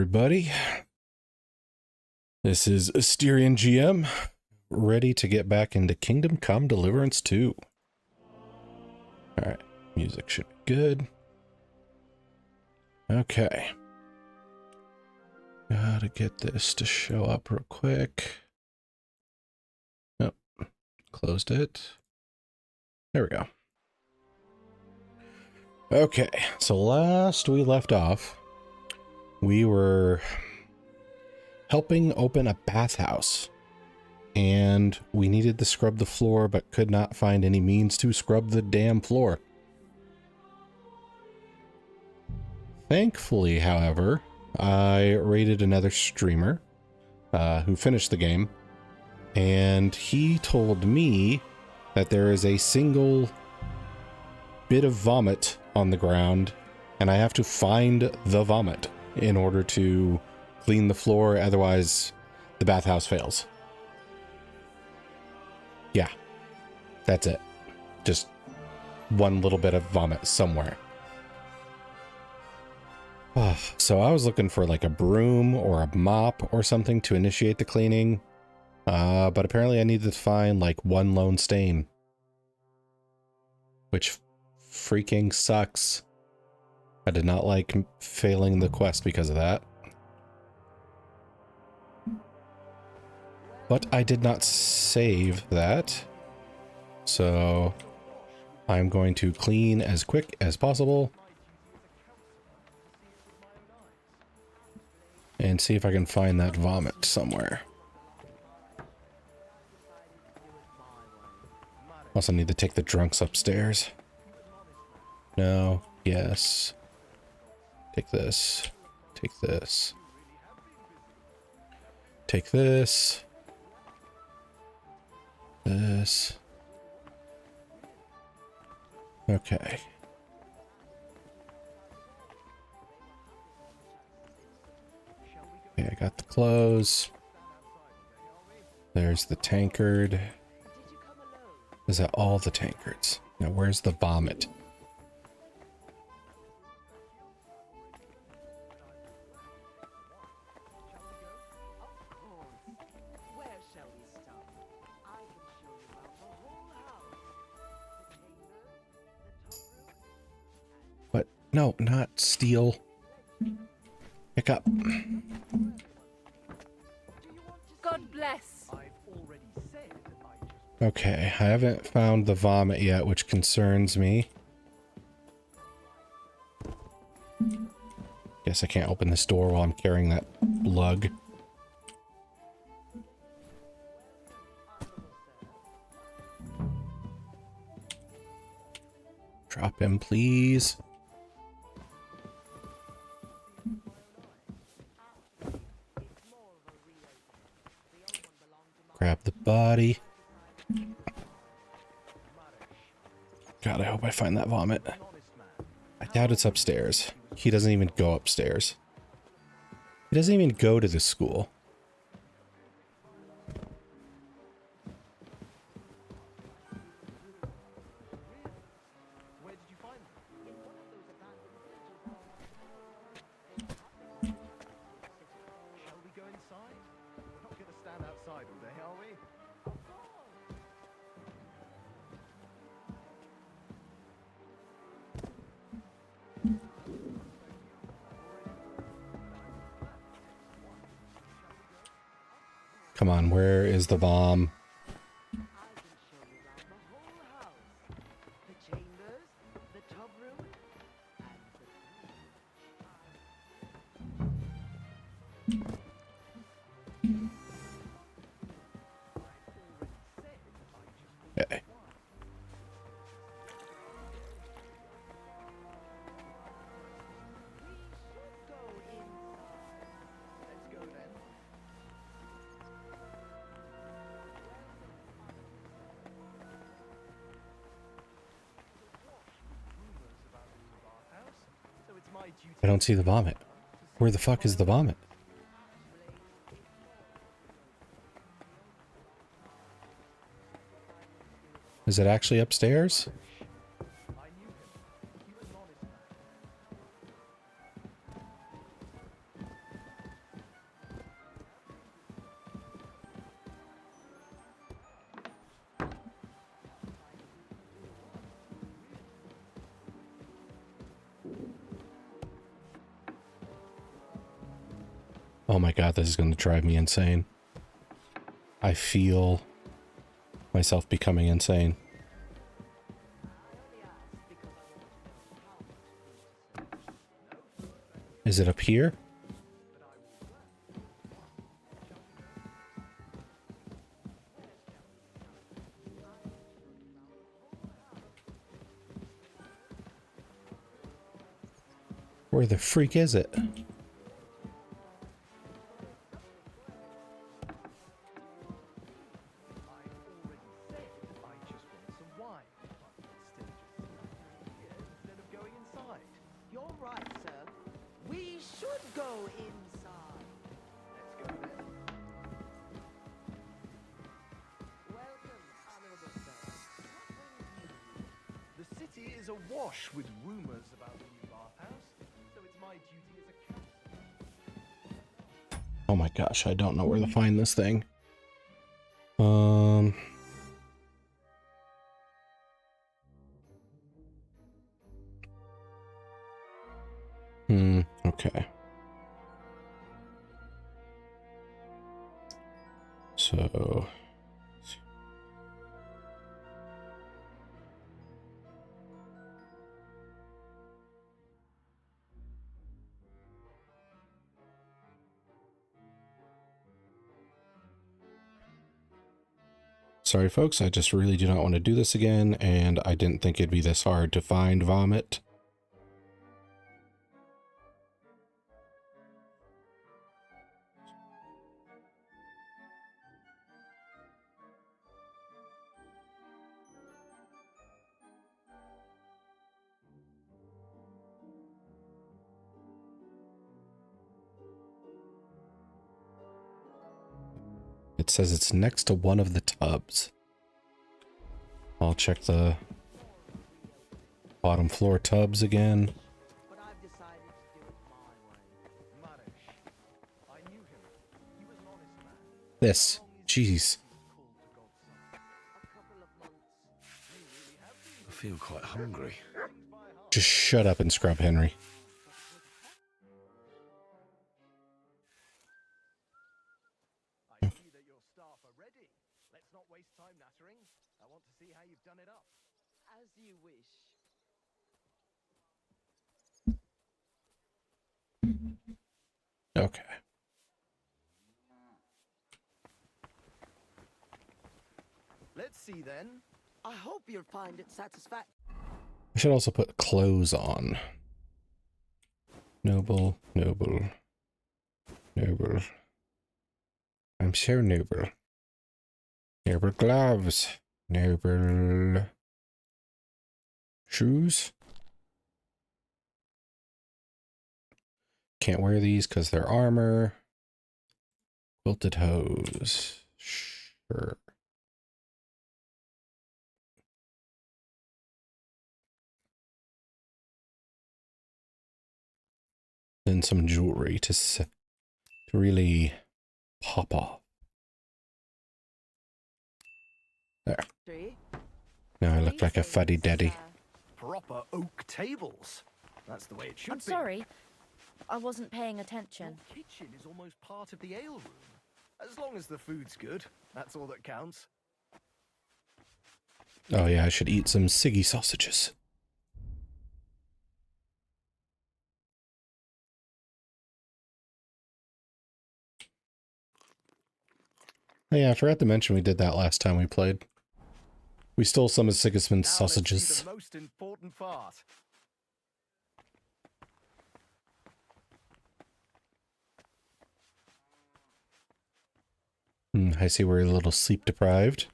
everybody. This is asteriongm, ready to get back into Kingdom Come Deliverance 2. Alright, music should be good. Okay. Gotta get this to show up real quick. Oh, closed it. There we go. Okay, so last we left off, we were helping open a bathhouse, and we needed to scrub the floor but could not find any means to scrub the damn floor. Thankfully, however, I raided another streamer who finished the game, and he told me that there is a single bit of vomit on the ground, and I have to find the vomit in order to clean the floor, otherwise the bathhouse fails. Yeah, that's it. Just one little bit of vomit somewhere. So I was looking for like a broom or a mop or something to initiate the cleaning, but apparently I needed to find like one lone stain, which freaking sucks. I did not like failing the quest because of that. But I did not save that, so I'm going to clean as quick as possible and see if I can find that vomit somewhere. Also need to take the drunks upstairs. No, yes. Take this. Take this. Take this. This. Okay. Okay, I got the clothes. There's the tankard. Is that all the tankards? Now, where's the vomit? What? No, not steal. Pick up. God bless. Okay, I haven't found the vomit yet, which concerns me. Guess I can't open this door while I'm carrying that lug. Drop him, please. Grab the body. God, I hope I find that vomit. I doubt it's upstairs. He doesn't even go upstairs. He doesn't even go to the school. Come on, where is the bomb? Okay. I don't see the vomit. Where the fuck is the vomit? Is it actually upstairs? Oh my god, this is going to drive me insane. I feel myself becoming insane. Is it up here? Where the freak is it? You're right, sir. We should go inside. Let's go then. Welcome, honorable sir. The city is awash with rumors about the new bathhouse, so it's my duty as a counselor. Oh my gosh, I don't know where to find this thing. Okay. So... Sorry folks, I just really do not want to do this again, and I didn't think it'd be this hard to find vomit. It says it's next to one of the tubs. I'll check the bottom floor tubs again. But I've decided to do it my way. Manish. I knew him. He was an honest man. This. Jeez. A couple of months. I feel quite hungry. Just shut up and scrub, Henry. I see that your staff are ready. Let's not waste time nattering. I want to see how you've done it up. As you wish. Okay. Let's see then. I hope you'll find it satisfactory. I should also put clothes on. Noble, noble, noble. I'm so noble. Noble gloves. Noble shoes. Can't wear these because they're armor. Quilted hose. Sure. Then some jewelry to really pop off. There. Now I look like a fuddy-duddy. Proper oak tables. That's the way it should I'm be. sorry. I wasn't paying attention. Your kitchen is almost part of the ale room. As long as the food's good, that's all that counts. Oh yeah, I should eat some Siggy sausages. Oh yeah, I forgot to mention we did that last time we played. We stole some of Sigismund's Now let's see sausages. the most important part. I see we're a little sleep deprived.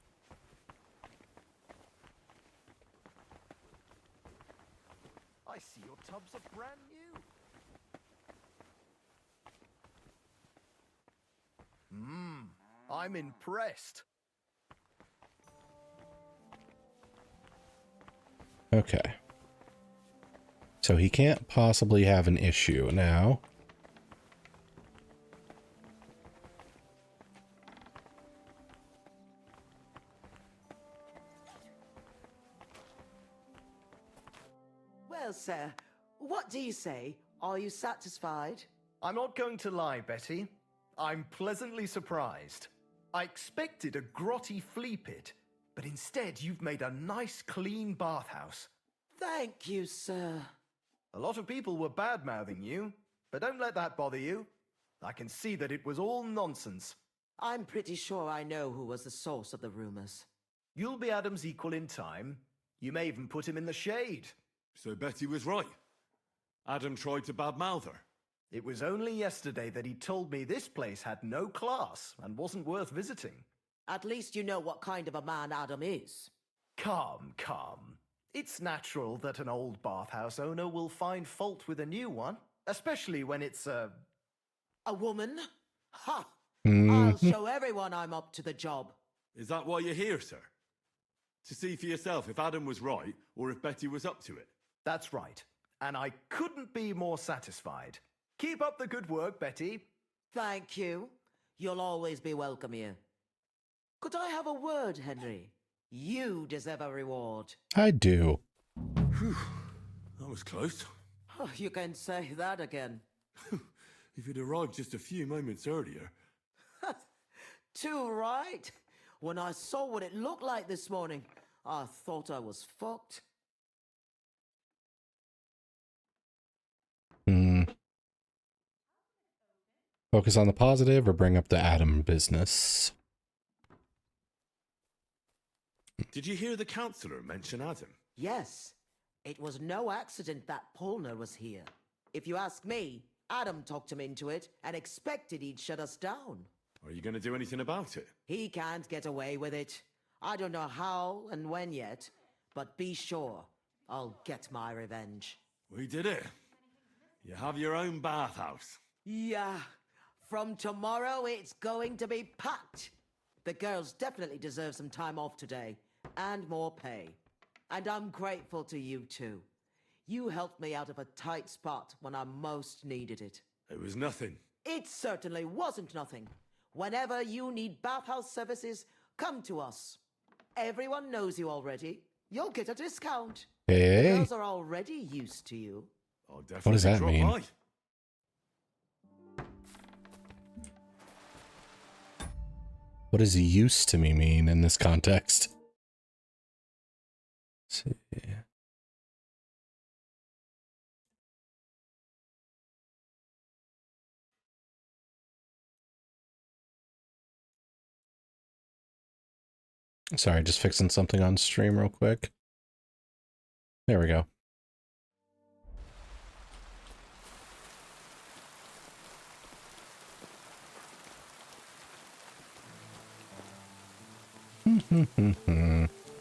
I see your tubs are brand new. I'm impressed. Okay. So he can't possibly have an issue now. Well, sir, what do you say? Are you satisfied? I'm not going to lie, Betty. I'm pleasantly surprised. I expected a grotty flea pit, but instead you've made a nice clean bathhouse. Thank you, sir. A lot of people were bad-mouthing you, but don't let that bother you. I can see that it was all nonsense. I'm pretty sure I know who was the source of the rumors. You'll be Adam's equal in time. You may even put him in the shade. So Betty was right. Adam tried to badmouth her. It was only yesterday that he told me this place had no class and wasn't worth visiting. At least you know what kind of a man Adam is. Calm. It's natural that an old bathhouse owner will find fault with a new one, especially when it's A woman? Ha! Mhm. I'll show everyone I'm up to the job. Is that why you're here, sir? To see for yourself if Adam was right or if Betty was up to it? That's right. And I couldn't be more satisfied. Keep up the good work, Betty. Thank you. You'll always be welcome here. Could I have a word, Henry? You deserve a reward. I do. Whew, that was close. Oh, you can say that again. If you'd arrived just a few moments earlier. Too right. When I saw what it looked like this morning, I thought I was fucked. Focus on the positive or bring up the Adam business. Did you hear the councillor mention Adam? Yes, it was no accident that Polner was here. If you ask me, Adam talked him into it and expected he'd shut us down. Are you going to do anything about it? He can't get away with it. I don't know how and when yet, but be sure I'll get my revenge. We did it. You have your own bathhouse. Yeah, from tomorrow it's going to be packed. The girls definitely deserve some time off today and more pay. And I'm grateful to you too. You helped me out of a tight spot when I most needed it. It was nothing. It certainly wasn't nothing. Whenever you need bathhouse services, come to us. Everyone knows you already. You'll get a discount. The Hey, girls are already used to you. I'll definitely does that drop mean? by. what does used to me mean in this context? Let's see. Sorry, just fixing something on stream real quick. There we go.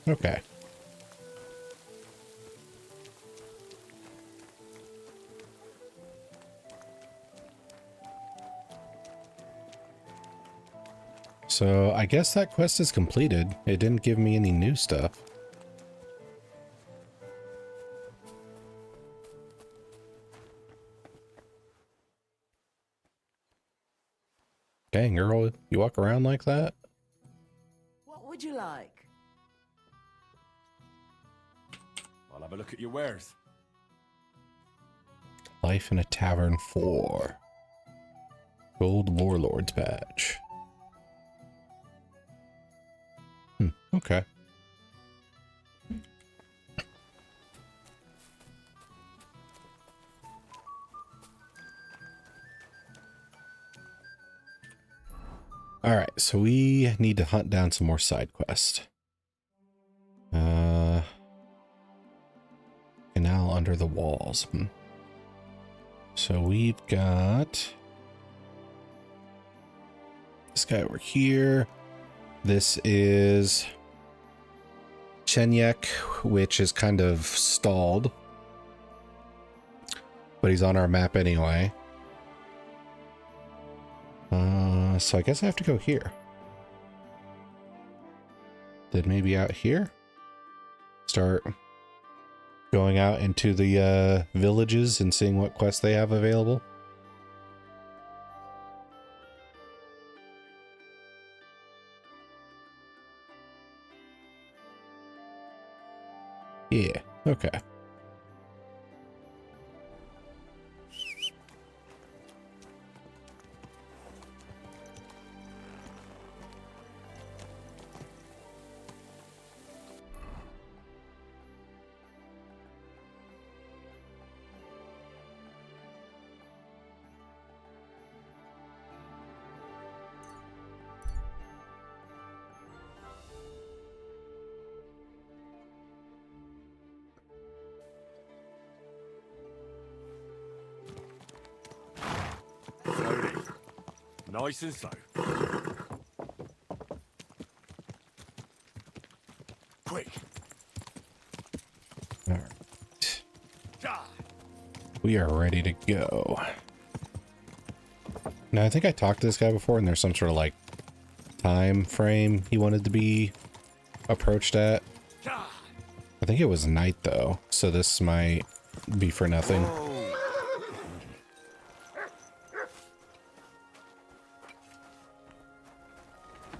Okay. So I guess that quest is completed. It didn't give me any new stuff. Dang, girl, you walk around like that? What would you like? I'll have a look at your wares. Life in a Tavern 4. Gold Warlord's Badge. Okay. Alright, so we need to hunt down some more side quests. Canal under the walls. So we've got this guy over here. This is Chenyek, which is kind of stalled, but he's on our map anyway. So I guess I have to go here. Then maybe out here? Start going out into the villages and seeing what quests they have available. Yeah, okay. Nice and slow. Quick. All right. Die. We are ready to go. Now, I think I talked to this guy before, and there's some sort of like time frame he wanted to be approached at. Die. I think it was night though, so this might be for nothing.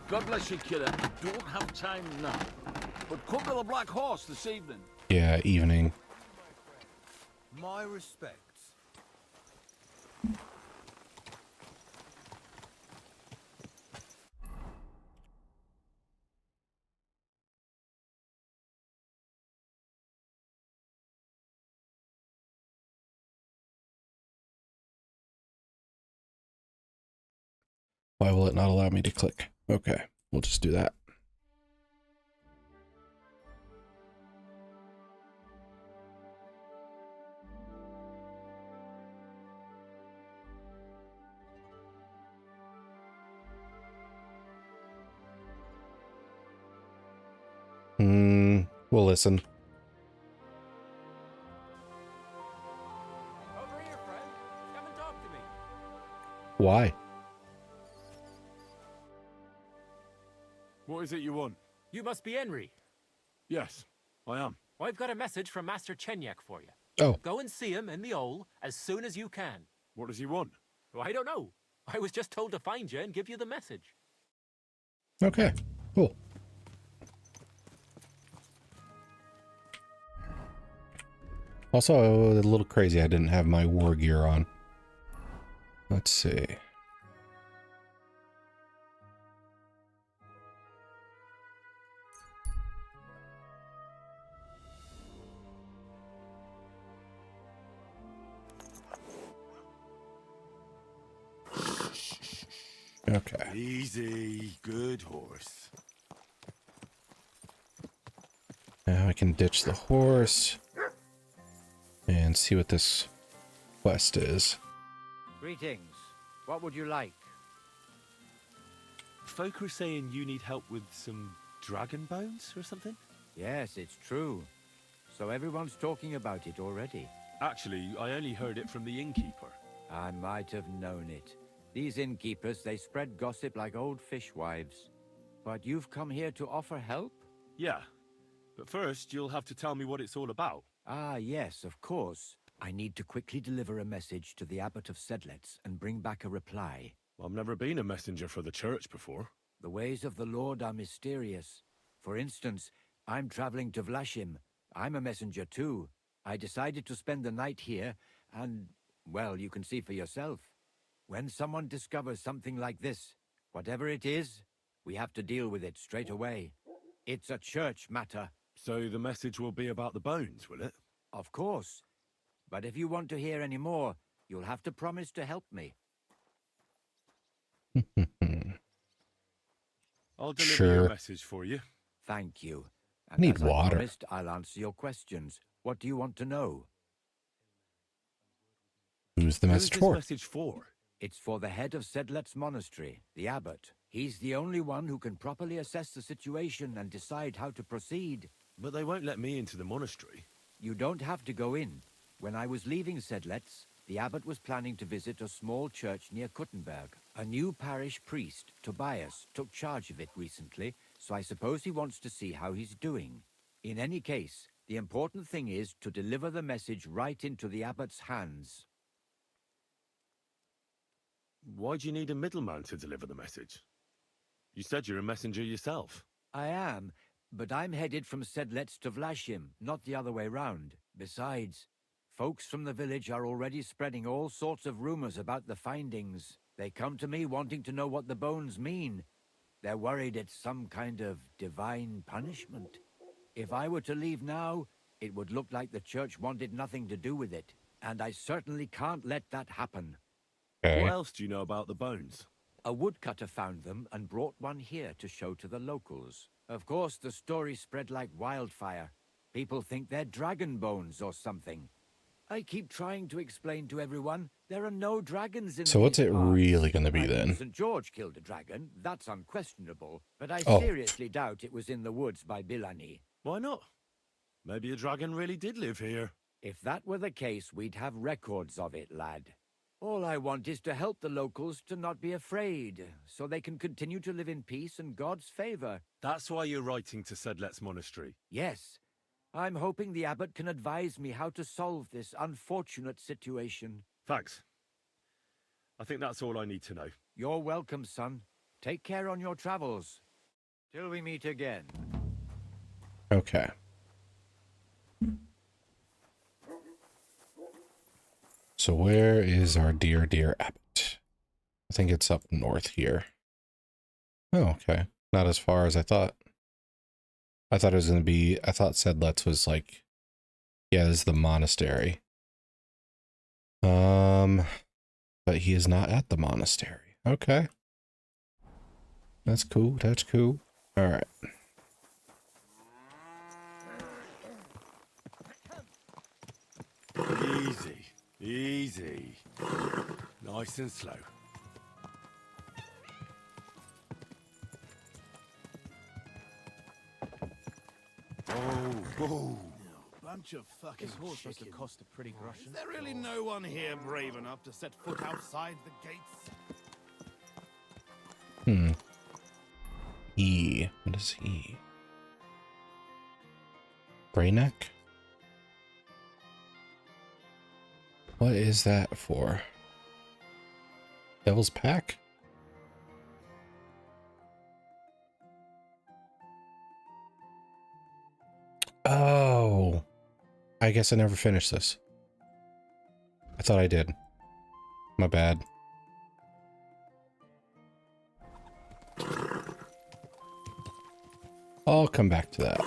God bless you, killer. I don't have time now. But come to the Black Horse this evening. Yeah, evening. My respects. Why will it not allow me to click? Okay, we'll just do that. We'll listen. Over here, friend. Come and talk to me. Why? What is it you want? You must be Henry. Yes, I am. I've got a message from Master Chenyak for you. Oh, Go and see him in the Ole as soon as you can. What does he want? Well, I don't know. I was just told to find you and give you the message. okay, cool. Also, a little crazy, I didn't have my war gear on. Let's see. Okay. Easy, good horse. Now I can ditch the horse and see what this quest is. Greetings. What would you like? Folk are saying you need help with some dragon bones or something? Yes, it's true. So everyone's talking about it already. Actually, I only heard it from the innkeeper. I might have known it. These innkeepers, they spread gossip like old fishwives. But you've come here to offer help? Yeah, but first you'll have to tell me what it's all about. Ah, yes, of course. I need to quickly deliver a message to the Abbot of Sedlets and bring back a reply. I've never been a messenger for the church before. The ways of the Lord are mysterious. For instance, I'm traveling to Vlashim. I'm a messenger too. I decided to spend the night here, and, well, you can see for yourself. When someone discovers something like this, whatever it is, we have to deal with it straight away. It's a church matter. So the message will be about the bones, will it? Of course. But if you want to hear any more, you'll have to promise to help me. I'll deliver Sure. your message for you. Thank you. I need as water. I promised, I'll answer your questions. What do you want to know? Who's the Who's message this for? message for? It's for the head of Sedlet's monastery, the abbot. He's the only one who can properly assess the situation and decide how to proceed. But they won't let me into the monastery. You don't have to go in. When I was leaving Sedlet's, the abbot was planning to visit a small church near Kuttenberg. A new parish priest, Tobias, took charge of it recently, so I suppose he wants to see how he's doing. In any case, the important thing is to deliver the message right into the abbot's hands. Why do you need a middleman to deliver the message? You said you're a messenger yourself. I am, but I'm headed from Sedlet's to Vlashim, not the other way round. Besides, folks from the village are already spreading all sorts of rumors about the findings. They come to me wanting to know what the bones mean. They're worried it's some kind of divine punishment. If I were to leave now, it would look like the church wanted nothing to do with it. And I certainly can't let that happen. Okay. What else do you know about the bones? A woodcutter found them and brought one here to show to the locals. Of course, the story spread like wildfire. People think they're dragon bones or something. I keep trying to explain to everyone there are no dragons in So what's these it parts. really going to be I mean, then? St. George killed a dragon, that's unquestionable, but I Oh. seriously doubt it was in the woods by Bilani. Why not? Maybe a dragon really did live here. If that were the case, we'd have records of it, lad. All I want is to help the locals to not be afraid, so they can continue to live in peace and God's favor. That's why you're writing to Sedlet's monastery. Yes, I'm hoping the abbot can advise me how to solve this unfortunate situation. Thanks. I think that's all I need to know. You're welcome, son. Take care on your travels. Till we meet again. Okay. So where is our dear abbot? I think it's up north here. Oh, okay. Not as far as I thought. I thought it was going to be, I thought Sedlet's was like, yeah, this is the monastery. But he is not at the monastery. Okay. That's cool. That's cool. All right. Easy. Easy. Nice and slow. Whoa. Bunch of fucking This horse must have chickens. cost a pretty groschen. Is there really no one here brave enough to set foot outside the gates? E. What is E? Brayneck? What is that for? Devil's Pack? Oh. I guess I never finished this. I thought I did. My bad. I'll come back to that.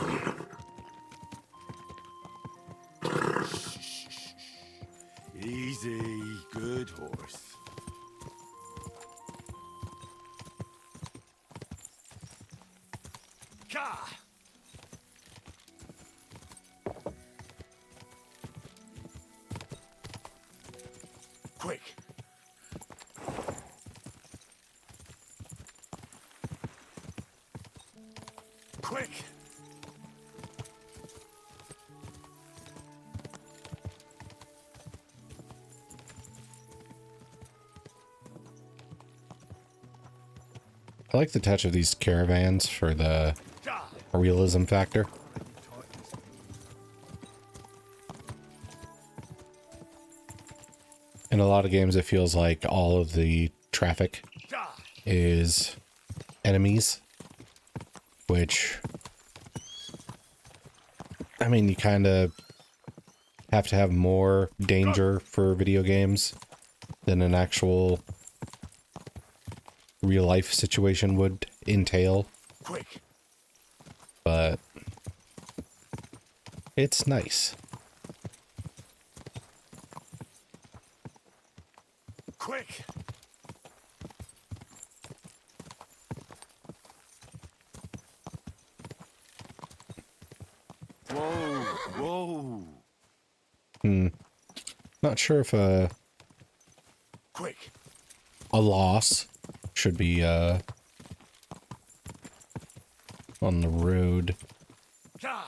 Easy. Good horse. Ka! Quick. Quick. I like the touch of these caravans for the realism factor. In a lot of games, it feels like all of the traffic is enemies, which, I mean, you kind of have to have more danger for video games than an actual real life situation would entail. Quick. But it's nice. Quick. Whoa. Not sure if a Quick. loss should be on the road. I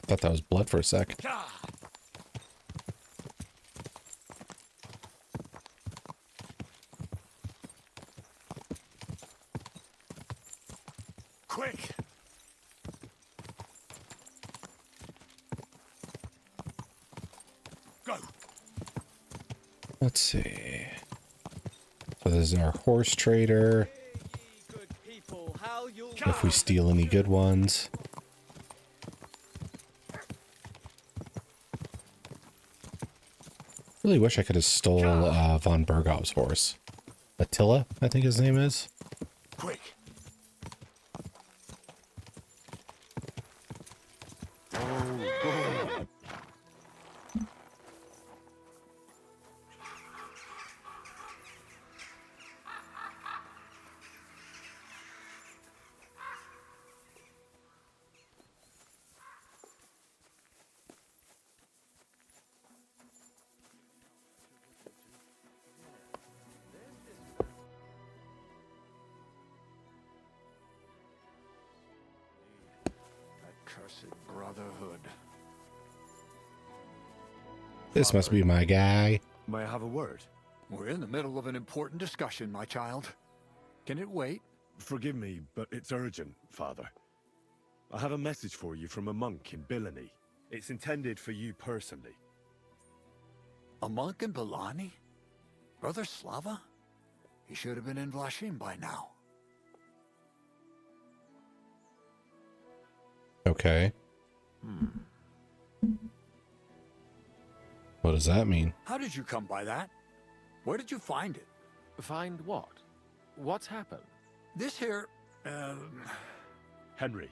thought that was blood for a sec. Quick. Go. Let's see. So this is our horse trader. If we steal any good ones. Really wish I could have stole von Bergov's horse. Attila, I think his name is. Quick. Brotherhood. This must be my guy. May I have a word? We're in the middle of an important discussion, my child. Can it wait? Forgive me, but it's urgent, Father. I have a message for you from a monk in Billany. It's intended for you personally. A monk in Billany? Brother Slava? He should have been in Vlashim by now. Okay. What does that mean? How did you come by that? Where did you find it? Find what? What's happened? This here, Henry.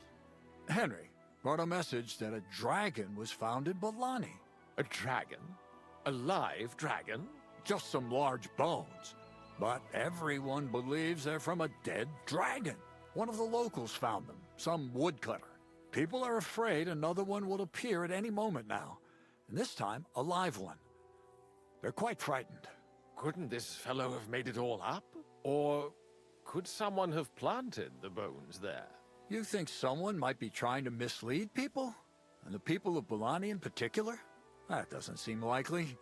Henry brought a message that a dragon was found in Billany. A dragon? A live dragon? Just some large bones. But everyone believes they're from a dead dragon. One of the locals found them, some woodcutter. People are afraid another one will appear at any moment now. And this time, a live one. They're quite frightened. Couldn't this fellow have made it all up? Or could someone have planted the bones there? You think someone might be trying to mislead people? And the people of Billany in particular? That doesn't seem likely.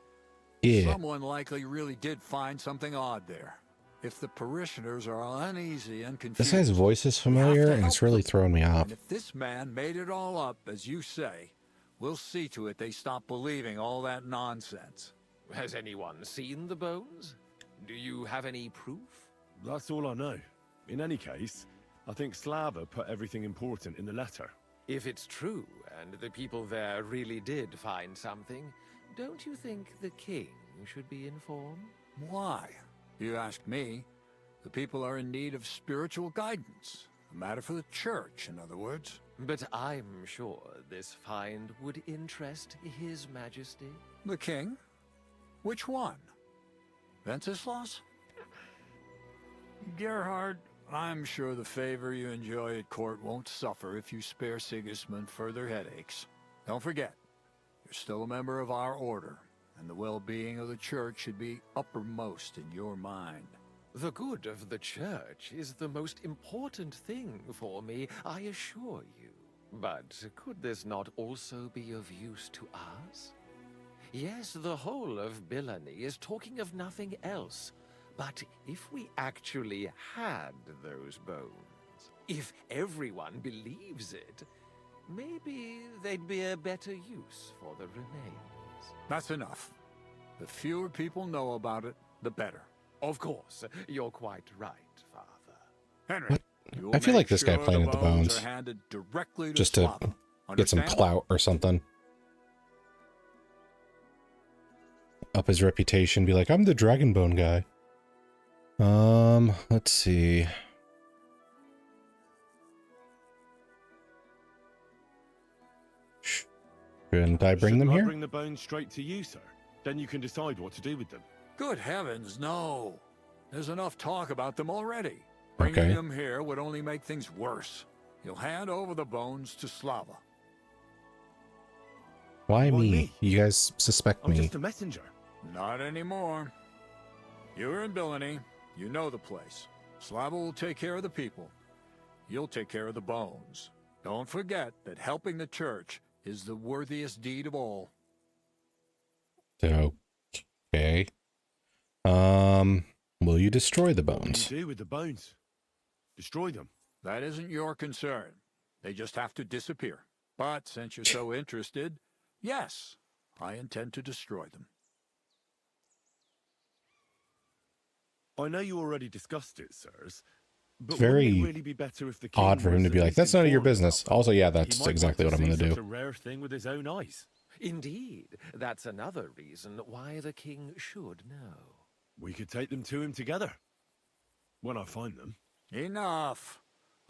Yeah. Someone likely really did find something odd there. If the parishioners are uneasy and confused... This guy's voice is familiar, and it's really throwing me off. And if this man made it all up, as you say, we'll see to it they stop believing all that nonsense. Has anyone seen the bones? Do you have any proof? That's all I know. In any case, I think Slava put everything important in the letter. If it's true, and the people there really did find something, don't you think the king should be informed? Why? You ask me. The people are in need of spiritual guidance. A matter for the church, in other words. But I'm sure this find would interest His Majesty. The king? Which one? Wenceslas? Gerhard, I'm sure the favor you enjoy at court won't suffer if you spare Sigismund further headaches. Don't forget, you're still a member of our order, and the well-being of the church should be uppermost in your mind. The good of the church is the most important thing for me, I assure you. But could this not also be of use to us? Yes, the whole of Billany is talking of nothing else. But if we actually had those bones, if everyone believes it, maybe they'd be a better use for the remains. That's enough. The fewer people know about it, the better. Of course, you're quite right, Father. Henry, I feel like this guy planted the bones just to get some clout or something. Up his reputation, be like, I'm the Dragonbone guy. Let's see. Shouldn't I bring them here? Bring the bones straight to you, sir. Then you can decide what to do with them. Good heavens, no. There's enough talk about them already. Bringing them here would only make things worse. You'll hand over the bones to Slava. Why me? You guys suspect me. I'm just a messenger. Not anymore. You're in Billany. You know the place. Slava will take care of the people. You'll take care of the bones. Don't forget that helping the church is the worthiest deed of all. Okay. Will you destroy the bones? What do you do with the bones? Destroy them. That isn't your concern. They just have to disappear. But since you're so interested, yes, I intend to destroy them. I know you already discussed it, sirs. But It's very wouldn't it really be better if the king odd for him was to be at like, least that's none of your informed business. about it? Also, yeah, He that's might exactly want what I'm to going to see do. such a rare thing with his own eyes. Indeed, that's another reason why the king should know. We could take them to him together. When I find them. Enough.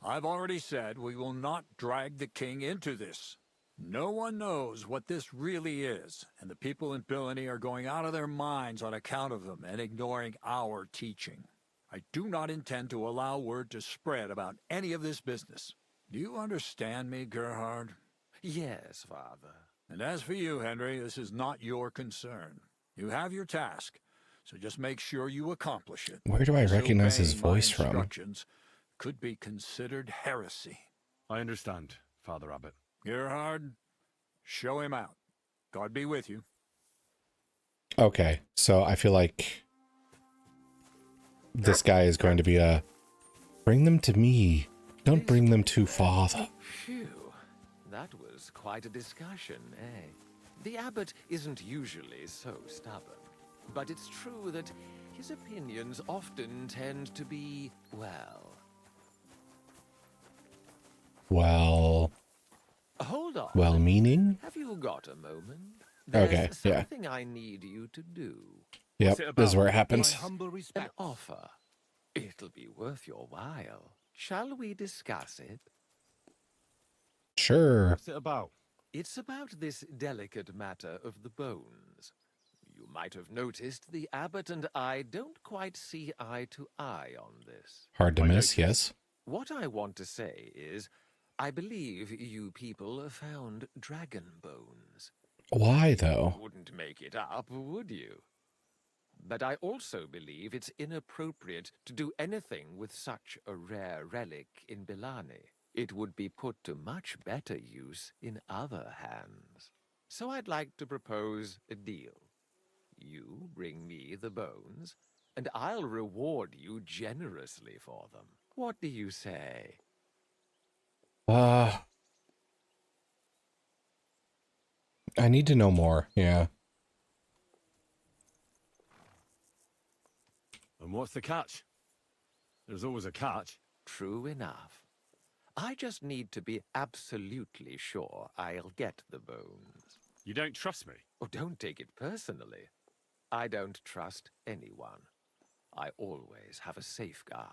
I've already said we will not drag the king into this. No one knows what this really is, and the people in Billany are going out of their minds on account of them and ignoring our teaching. I do not intend to allow word to spread about any of this business. Do you understand me, Gerhard? Yes, Father. And as for you, Henry, this is not your concern. You have your task, so just make sure you accomplish it. Where do I recognize his voice from? Instructions could be considered heresy. I understand, Father Abbot. Gerhard, Show him out. God be with you. Okay, so I feel like this guy is going to be a bring them to me. Don't bring them to father. Phew. That was quite a discussion, eh? The abbot isn't usually so stubborn. But it's true that his opinions often tend to be, Well, hold on. well meaning? Have you got a moment? There's Okay, yeah. something I need you to do. Yep, What's it this is about? where it happens. My humble An respect. offer. It'll be worth your while. Shall we discuss it? Sure. What's it about? It's about this delicate matter of the bones. You might have noticed the abbot and I don't quite see eye to eye on this. Hard to I miss, noticed. yes. What I want to say is, I believe you people found dragon bones. Why, though? Wouldn't make it up, would you? But I also believe it's inappropriate to do anything with such a rare relic in Bilani. It would be put to much better use in other hands. So I'd like to propose a deal. You bring me the bones, and I'll reward you generously for them. What do you say? I need to know more, yeah. And what's the catch? There's always a catch. True enough. I just need to be absolutely sure I'll get the bones. You don't trust me? Oh, don't take it personally. I don't trust anyone. I always have a safeguard.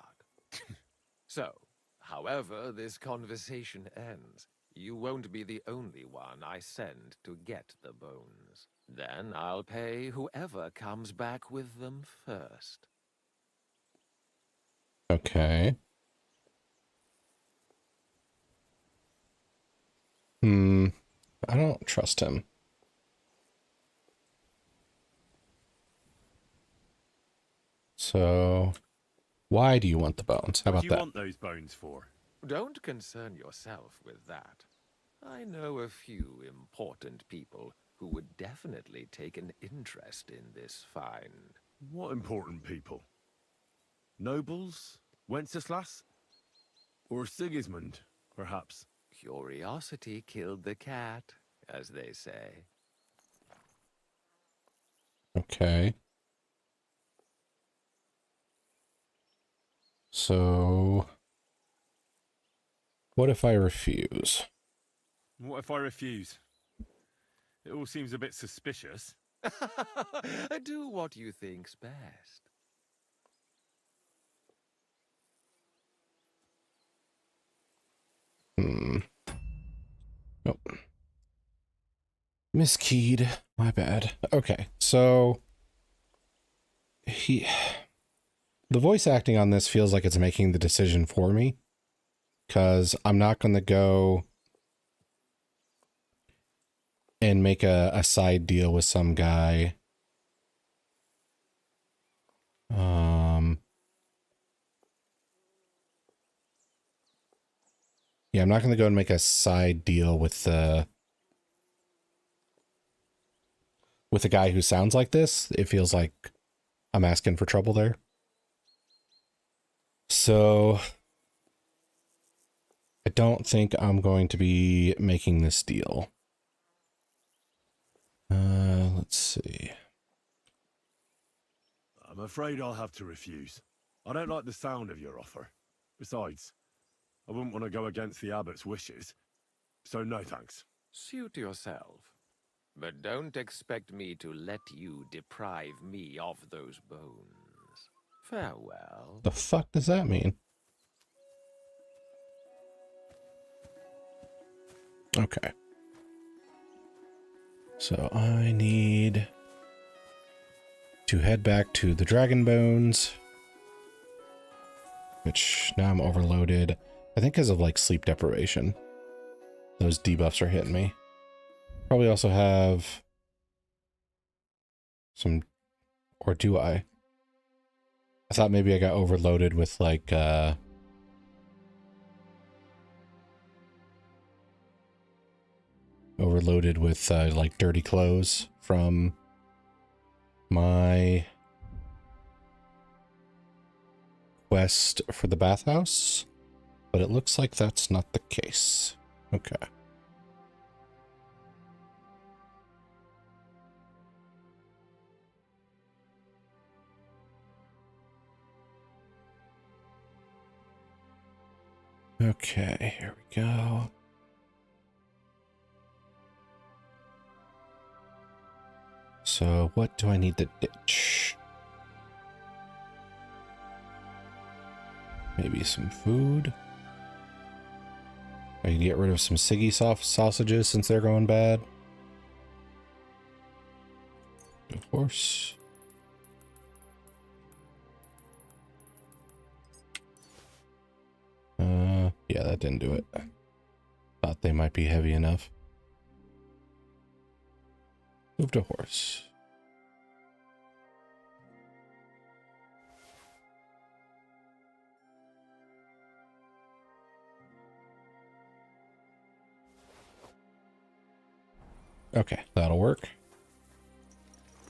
So, however this conversation ends, you won't be the only one I send to get the bones. Then I'll pay whoever comes back with them first. Okay. I don't trust him. So, why do you want the bones? How What about do you that? want those bones for? Don't concern yourself with that. I know a few important people who would definitely take an interest in this find. What important people? Nobles? Wenceslas? Or Sigismund, perhaps? Curiosity killed the cat, as they say. Okay. So, what if I refuse? What if I refuse? It all seems a bit suspicious. Do what you think's best. Nope. Miskeyed. My bad. Okay, so the voice acting on this feels like it's making the decision for me, because I'm not going to go and make a side deal with some guy. Yeah, I'm not going to go and make a side deal with the guy who sounds like this. It feels like I'm asking for trouble there. So I don't think I'm going to be making this deal. Let's see. I'm afraid I'll have to refuse. I don't like the sound of your offer. Besides, I wouldn't want to go against the abbot's wishes. So no thanks. Suit yourself. But don't expect me to let you deprive me of those bones. Farewell. The fuck does that mean? Okay. So I need to head back to the Dragon Bones, which now I'm overloaded. I think because of like sleep deprivation. Those debuffs are hitting me. Probably also have some, or do I? I thought maybe I got overloaded with like, overloaded with like dirty clothes from my quest for the bathhouse, but it looks like that's not the case. Okay. Okay, here we go. So what do I need to ditch? Maybe some food. I can get rid of some Siggy sausages since they're going bad. Of course. Yeah, that didn't do it. Thought they might be heavy enough. Move to horse. Okay, that'll work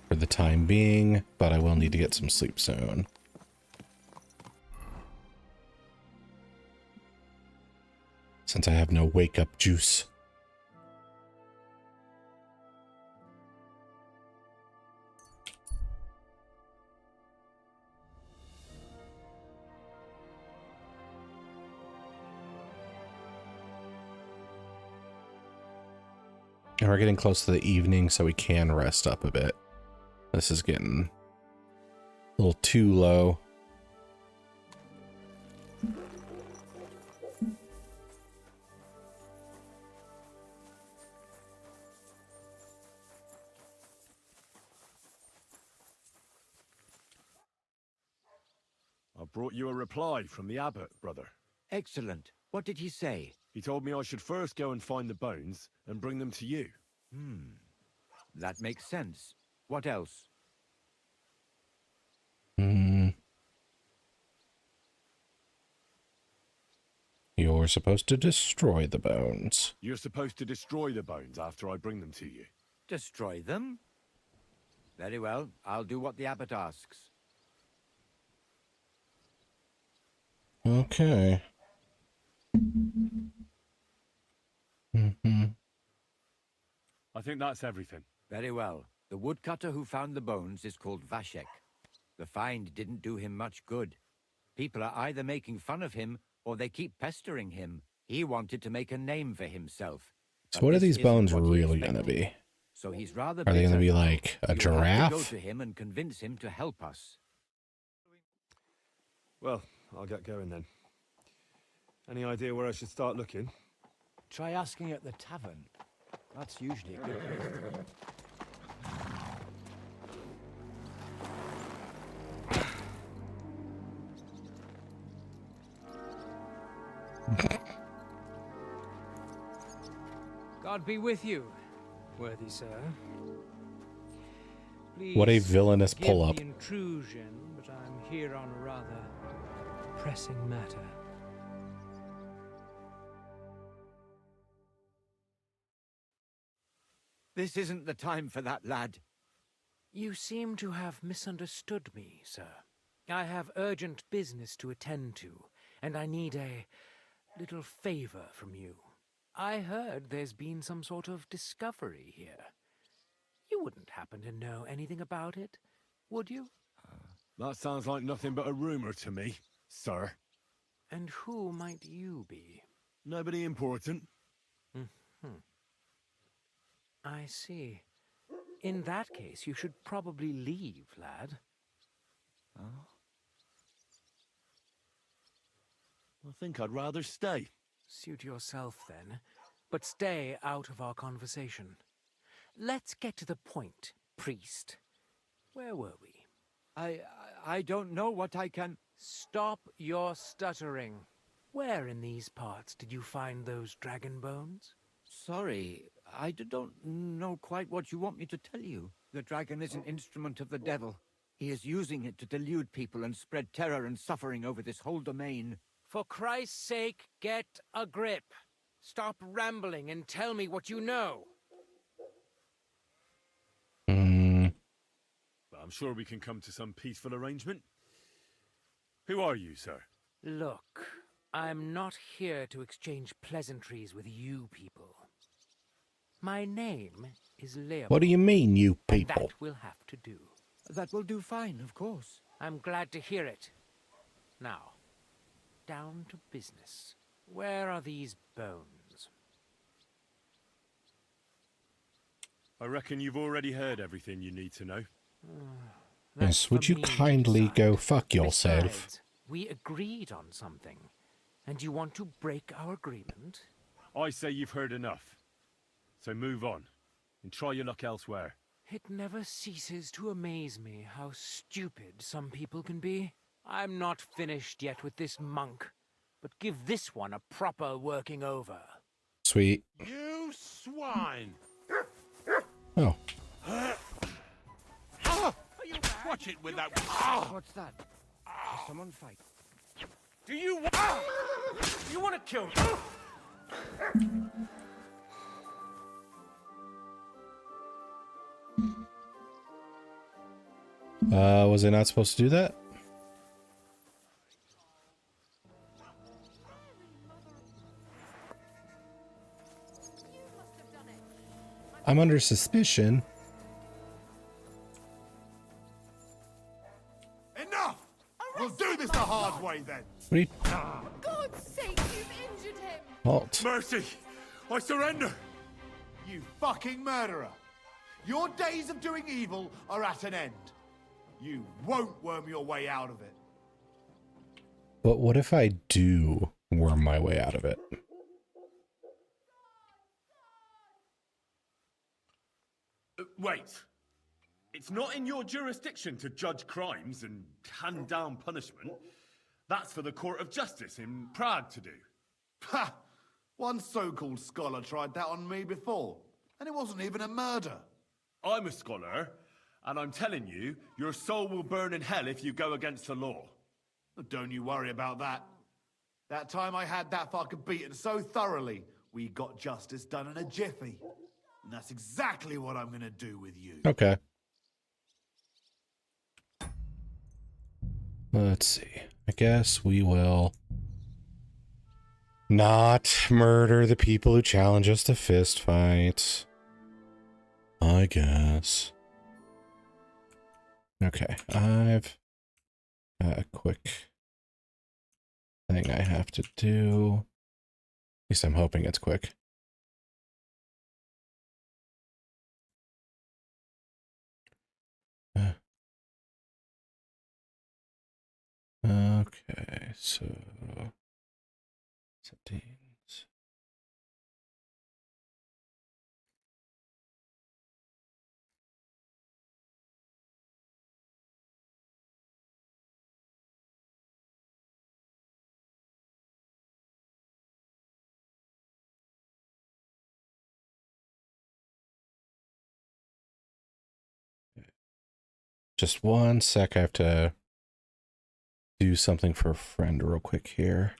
for the time being, but I will need to get some sleep soon. Since I have no wake-up juice. And we're getting close to the evening, so we can rest up a bit. This is getting a little too low. I brought you a reply from the abbot, brother. Excellent. What did he say? He told me I should first go and find the bones and bring them to you. That makes sense. What else? You're supposed to destroy the bones. You're supposed to destroy the bones after I bring them to you. Destroy them? Very well. I'll do what the abbot asks. Okay. I think that's everything. Very well. The woodcutter who found the bones is called Vashek. The find didn't do him much good. People are either making fun of him or they keep pestering him. He wanted to make a name for himself. So what are these bones really going to be? So he's rather Are they going to be bitter. like a You'll have to giraffe? go to him and convince him to help us. Well, I'll get going then. Any idea where I should start looking? Try asking at the tavern. That's usually a good place. God be with you, worthy sir. Please What a villainous forgive pull-up. the intrusion, but I'm here on a rather pressing matter. This isn't the time for that, lad. You seem to have misunderstood me, sir. I have urgent business to attend to, and I need a little favor from you. I heard there's been some sort of discovery here. You wouldn't happen to know anything about it, would you? That sounds like nothing but a rumor to me, sir. And who might you be? Nobody important. I see. In that case, you should probably leave, lad. I think I'd rather stay. Suit yourself, then, but stay out of our conversation. Let's get to the point, priest. Where were we? I don't know what I can... Stop your stuttering. Where in these parts did you find those dragon bones? Sorry, I don't know quite what you want me to tell you. The dragon is an instrument of the devil. He is using it to delude people and spread terror and suffering over this whole domain. For Christ's sake, get a grip. Stop rambling and tell me what you know. I'm sure we can come to some peaceful arrangement. Who are you, sir? Look, I'm not here to exchange pleasantries with you people. My name is Leopold. What do you mean, you And people? that will have to do. That will do fine, of course. I'm glad to hear it. Now, down to business. Where are these bones? I reckon you've already heard everything you need to know. Yes, would you kindly go fuck yourself? Besides, we agreed on something. And you want to break our agreement? I say you've heard enough. So move on, and try your luck elsewhere. It never ceases to amaze me how stupid some people can be. I'm not finished yet with this monk, but give this one a proper working over. Sweet. You swine! Oh. Watch it with that... What's that? Is someone fight? Do you want to kill me? Was I not supposed to do that? I'm under suspicion. Enough! We'll do this the hard way then. What are you... For God's sake, you've injured him! Halt. Mercy! I surrender! You fucking murderer! Your days of doing evil are at an end. You won't worm your way out of it. But what if I do worm my way out of it? Wait. It's not in your jurisdiction to judge crimes and hand down punishment. That's for the Court of Justice in Prague to do. Ha! One so-called scholar tried that on me before, and it wasn't even a murder. I'm a scholar, and I'm telling you, your soul will burn in hell if you go against the law. Don't you worry about that. That time I had that fucker beaten so thoroughly, we got justice done in a jiffy. And that's exactly what I'm gonna do with you. Okay. Let's see. I guess we will not murder the people who challenge us to fist fights. I guess. Okay, I've got a quick thing I have to do. At least I'm hoping it's quick. Okay, so settings. Just one sec, I have to do something for a friend real quick here.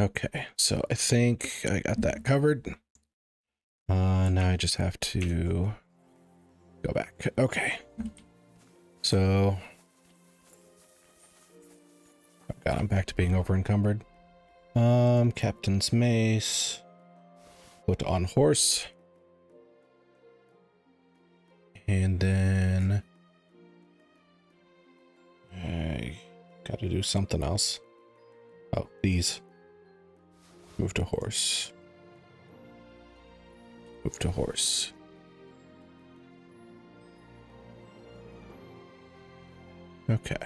Okay, so I think I got that covered. Now I just have to go back. Okay. So, oh God, I'm back to being over encumbered. Captain's mace. Put on horse. And then I gotta do something else. Oh, these. Move to horse. Move to horse. Okay.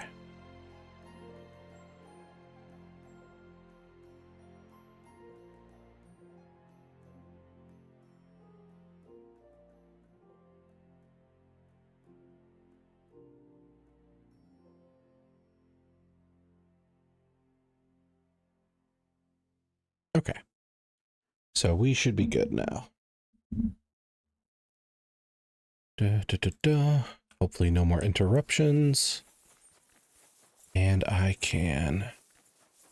Okay. So we should be good now. Hopefully no more interruptions. And I can...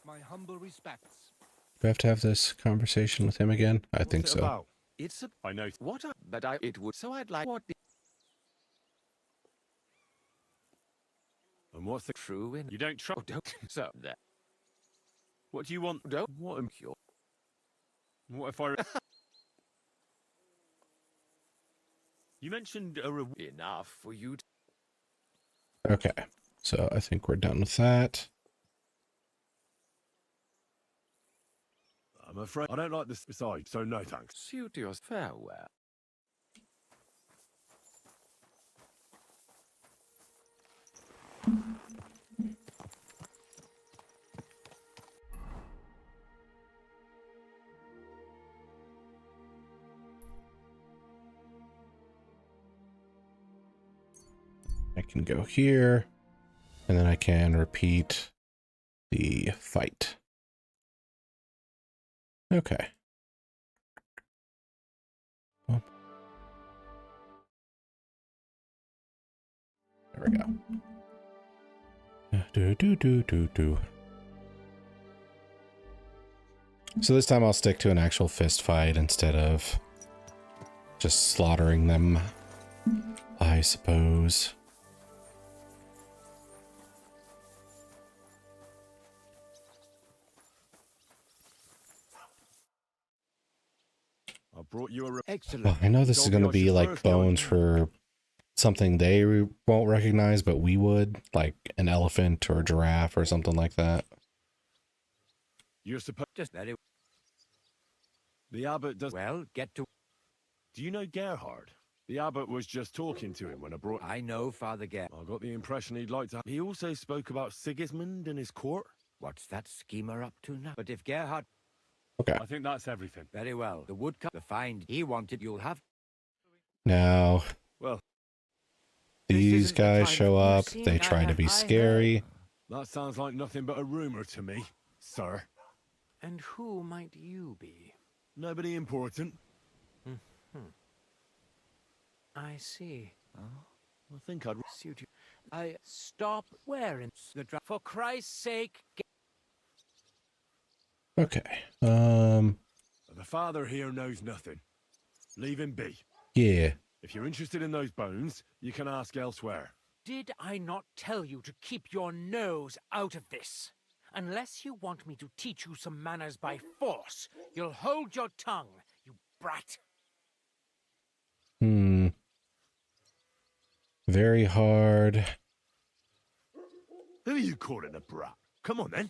My humble respects. Do I have to have this conversation with him again? I think What's it so. about? It's a... I know. What? But it would... So I'd like... What the... And what's the... True in... You don't try... Oh, don't... So that... What do you want? Don't... What am you... What if I... You mentioned a reward... Enough for you to... Okay. So I think we're done with that. I'm afraid I don't like this beside, so no thanks. Suit yours farewell. I can go here, and then I can repeat the fight. Okay. Oh. There we go. So this time I'll stick to an actual fist fight instead of just slaughtering them, I suppose. I brought you a... Excellent. Well, I know this is going to be like bones for something they won't recognize, but we would, like an elephant or a giraffe or something like that. You're supposed... Just let it... The abbot does... Well, get to... Do you know Gerhard? The abbot was just talking to him when I brought... I know Father Gerhard. I got the impression he'd like to... He also spoke about Sigismund and his court. What's that schemer up to now? But if Gerhard... Okay. I think that's everything. Very well. The woodcut, the find he wanted, you'll have... Now, well, these guys show up. They try to be scary. That sounds like nothing but a rumor to me, sir. And who might you be? Nobody important. I see. I think I'd... Suit you. I stop wearing the dress. For Christ's sake, Okay. The father here knows nothing. Leave him be. Yeah. If you're interested in those bones, you can ask elsewhere. did I not tell you to keep your nose out of this? Unless you want me to teach you some manners by force, you'll hold your tongue, you brat. Very hard. Who are you calling a brat? Come on, then.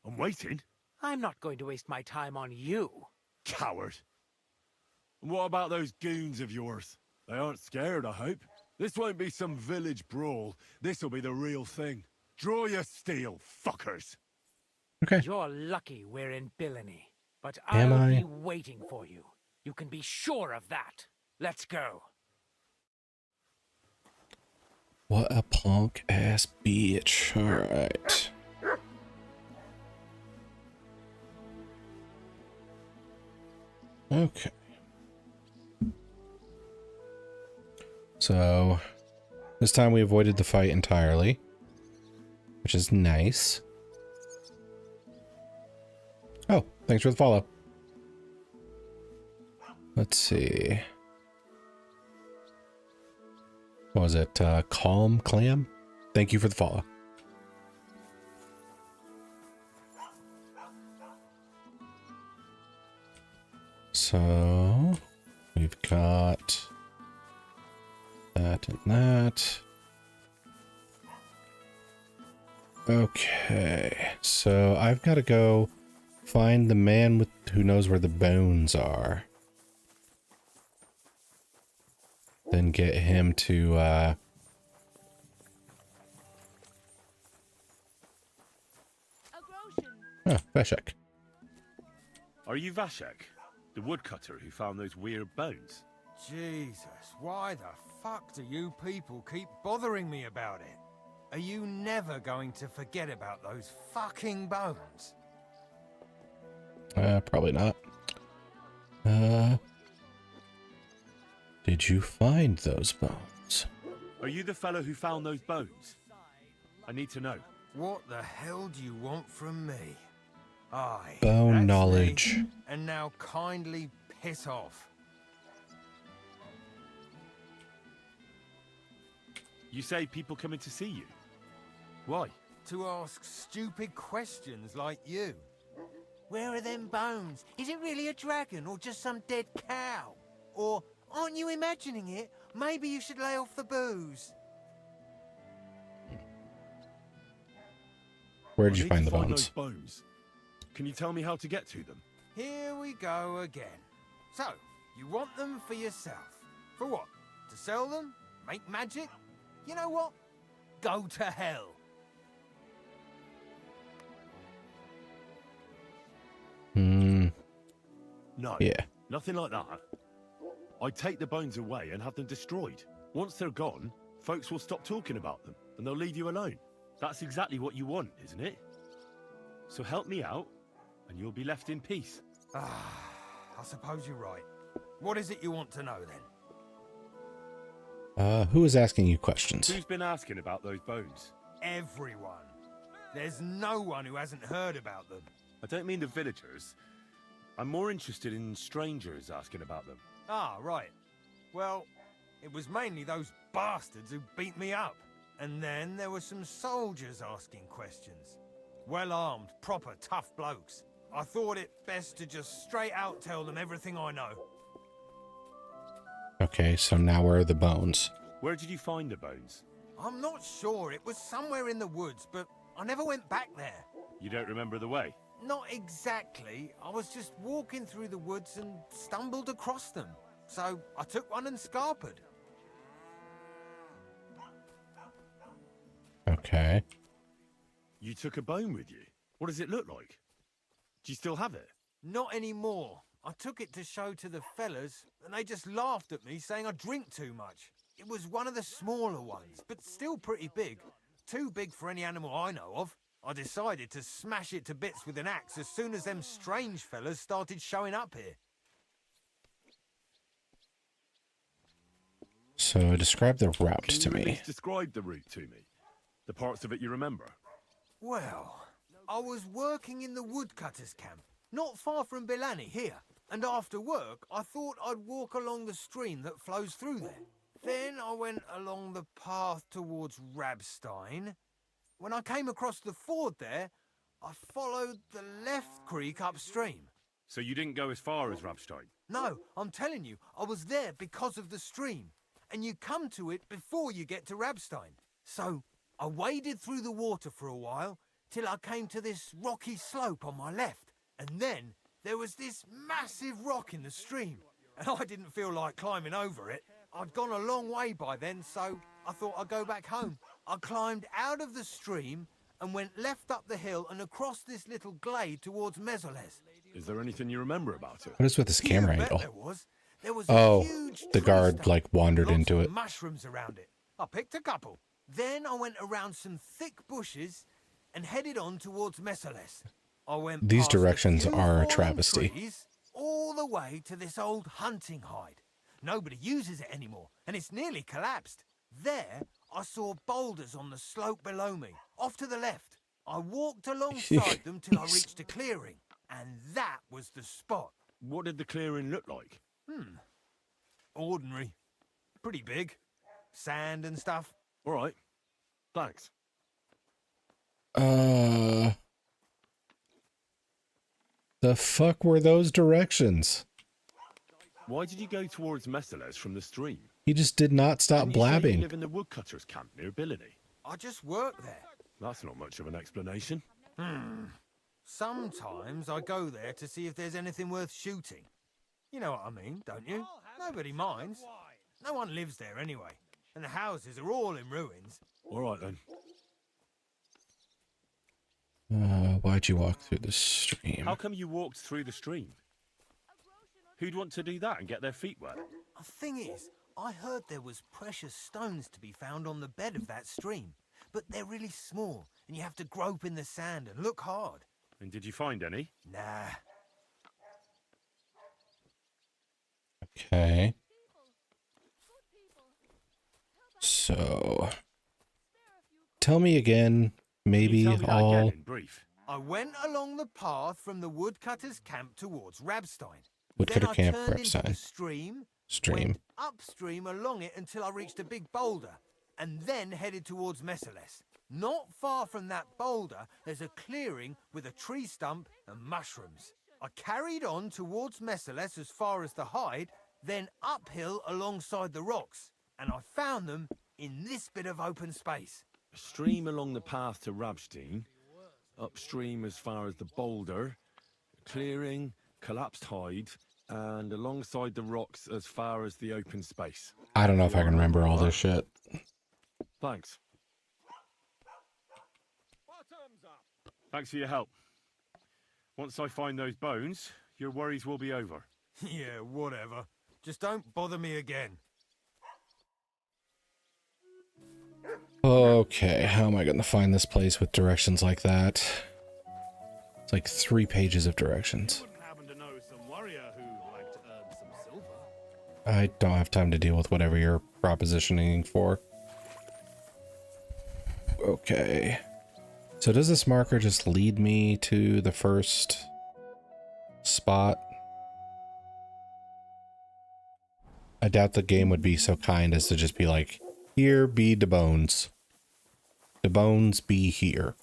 I'm waiting. I'm not going to waste my time on you. Coward. And what about those goons of yours? They aren't scared, I hope. This won't be some village brawl. This'll be the real thing. Draw your steel, fuckers. Okay. You're lucky we're in Billany, but Am I'll I? be waiting for you. You can be sure of that. Let's go. What a punk ass bitch. All right. Okay. So this time we avoided the fight entirely, which is nice. Oh, thanks for the follow. Let's see. What was it? Calm Clam? Thank you for the follow. So we've got that and that. Okay, so I've got to go find the man who knows where the bones are. Then get him to oh, Vashek. Are you Vashek, the woodcutter who found those weird bones? Jesus, why the fuck do you people keep bothering me about it? Are you never going to forget about those fucking bones? Probably not. Did you find those bones? Are you the fellow who found those bones? I need to know. What the hell do you want from me? Aye, Bone that's knowledge. me. And now kindly piss off. You say people coming to see you. Why? To ask stupid questions like you. Where are them bones? Is it really a dragon or just some dead cow? Or aren't you imagining it? Maybe you should lay off the booze. Where did you find the those bones? bones. Can you tell me how to get to them? Here we go again. So, you want them for yourself. For what? To sell them? Make magic? You know what? Go to hell. No. Yeah. Nothing like that. I'd take the bones away and have them destroyed. Once they're gone, folks will stop talking about them and they'll leave you alone. That's exactly what you want, isn't it? So help me out and you'll be left in peace. I suppose you're right. What is it you want to know then? Who is asking you questions? Who's been asking about those bones? Everyone. There's no one who hasn't heard about them. I don't mean the villagers. I'm more interested in strangers asking about them. Ah, right. Well, it was mainly those bastards who beat me up. And then there were some soldiers asking questions. Well-armed, proper tough blokes. I thought it best to just straight out tell them everything I know. Okay, so now where are the bones? Where did you find the bones? I'm not sure. It was somewhere in the woods, but I never went back there. You don't remember the way? Not exactly. I was just walking through the woods and stumbled across them. So I took one and scarpered. Okay. You took a bone with you? What does it look like? Do you still have it? Not anymore. I took it to show to the fellas, and they just laughed at me, saying I drink too much. It was one of the smaller ones, but still pretty big. Too big for any animal I know of. I decided to smash it to bits with an axe as soon as them strange fellas started showing up here. So describe the route Can to you at me. least describe the route to me? The parts of it you remember? Well, I was working in the woodcutters' camp, not far from Bilani here. And after work, I thought I'd walk along the stream that flows through there. Then I went along the path towards Rabstein. When I came across the ford there, I followed the left creek upstream. So you didn't go as far as Rabstein? No, I'm telling you, I was there because of the stream. And you come to it before you get to Rabstein. So I waded through the water for a while, till I came to this rocky slope on my left. And then there was this massive rock in the stream. And I didn't feel like climbing over it. I'd gone a long way by then, so I thought I'd go back home. I climbed out of the stream and went left up the hill and across this little glade towards Mesoles. Is there anything you remember about it? What is with this camera You bet angle? There was Oh, a huge the tree guard stump, like wandered lots into of it. mushrooms around it. I picked a couple. Then I went around some thick bushes and headed on towards Mesoles. I went These past a directions few are a fallen travesty. trees, all the way to this old hunting hide. Nobody uses it anymore, and it's nearly collapsed. There, I saw boulders on the slope below me, off to the left. I walked alongside them till I reached a clearing, And that was the spot. What did the clearing look like? Ordinary. Pretty big. Sand and stuff. All right. Thanks. The fuck were those directions? Why did you go towards Messeles from the stream? He just did not stop Didn't you say you blabbing. live in the woodcutters camp near Billany? I just work there. That's not much of an explanation. Sometimes I go there to see if there's anything worth shooting. You know what I mean, don't you? Nobody minds. No one lives there anyway. And the houses are all in ruins. All right, then. Why'd you walk through the stream? How come you walked through the stream? Who'd want to do that and get their feet wet? The thing is, I heard there was precious stones to be found on the bed of that stream. But they're really small, and you have to grope in the sand and look hard. And did you find any? Nah. Okay. So, tell me again, maybe Tell me that all... again in brief. I went along the path from the woodcutters' camp towards Rabstein. Woodcutter then I camp, turned into the Rabstein. stream, went upstream along it until I reached a big boulder, and then headed towards Messeles. Not far from that boulder, there's a clearing with a tree stump and mushrooms. I carried on towards Messeles as far as the hide, then uphill alongside the rocks, and I found them in this bit of open space. A stream along the path to Rabstein, upstream as far as the boulder, clearing, collapsed hide, and alongside the rocks as far as the open space. I don't know if I can remember all this shit. Thanks. Thanks for your help. Once I find those bones, your worries will be over. Yeah, whatever. Just don't bother me again. Okay, how am I going to find this place with directions like that? It's like 3 pages of directions. I don't have time to deal with whatever you're propositioning for. Okay. So does this marker just lead me to the first spot? I doubt the game would be so kind as to just be like, here be the bones. The bones be here.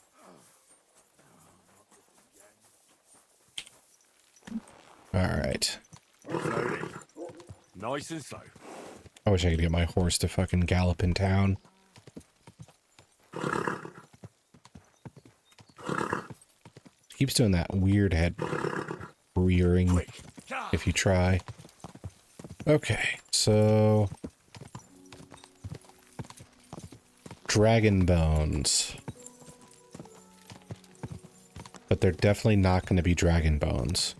Alright. Nice and slow. I wish I could get my horse to fucking gallop in town. Keeps doing that weird head rearing if you try. Okay, so dragon bones. But they're definitely not going to be dragon bones.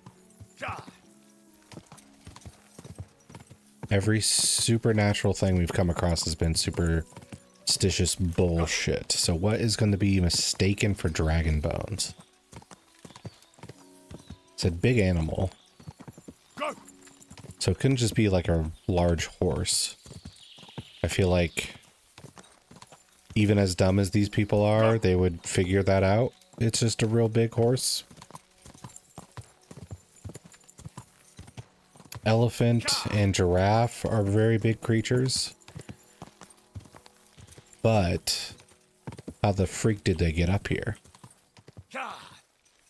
Every supernatural thing we've come across has been superstitious bullshit. So what is going to be mistaken for dragon bones? It said big animal. So it couldn't just be like a large horse. I feel like even as dumb as these people are, they would figure that out. It's just a real big horse. Elephant and giraffe are very big creatures. But how the freak did they get up here?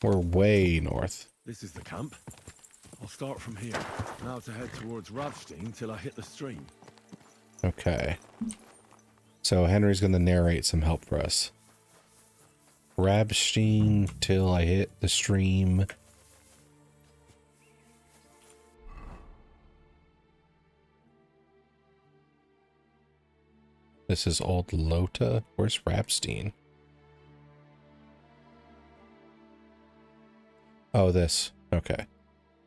We're way north. This is the camp. I'll start from here. Now to head towards Rabstein till I hit the stream. Okay. So Henry's going to narrate some help for us. Rabstein till I hit the stream. This is Old Lota. Where's Rabstein? Oh, this. Okay.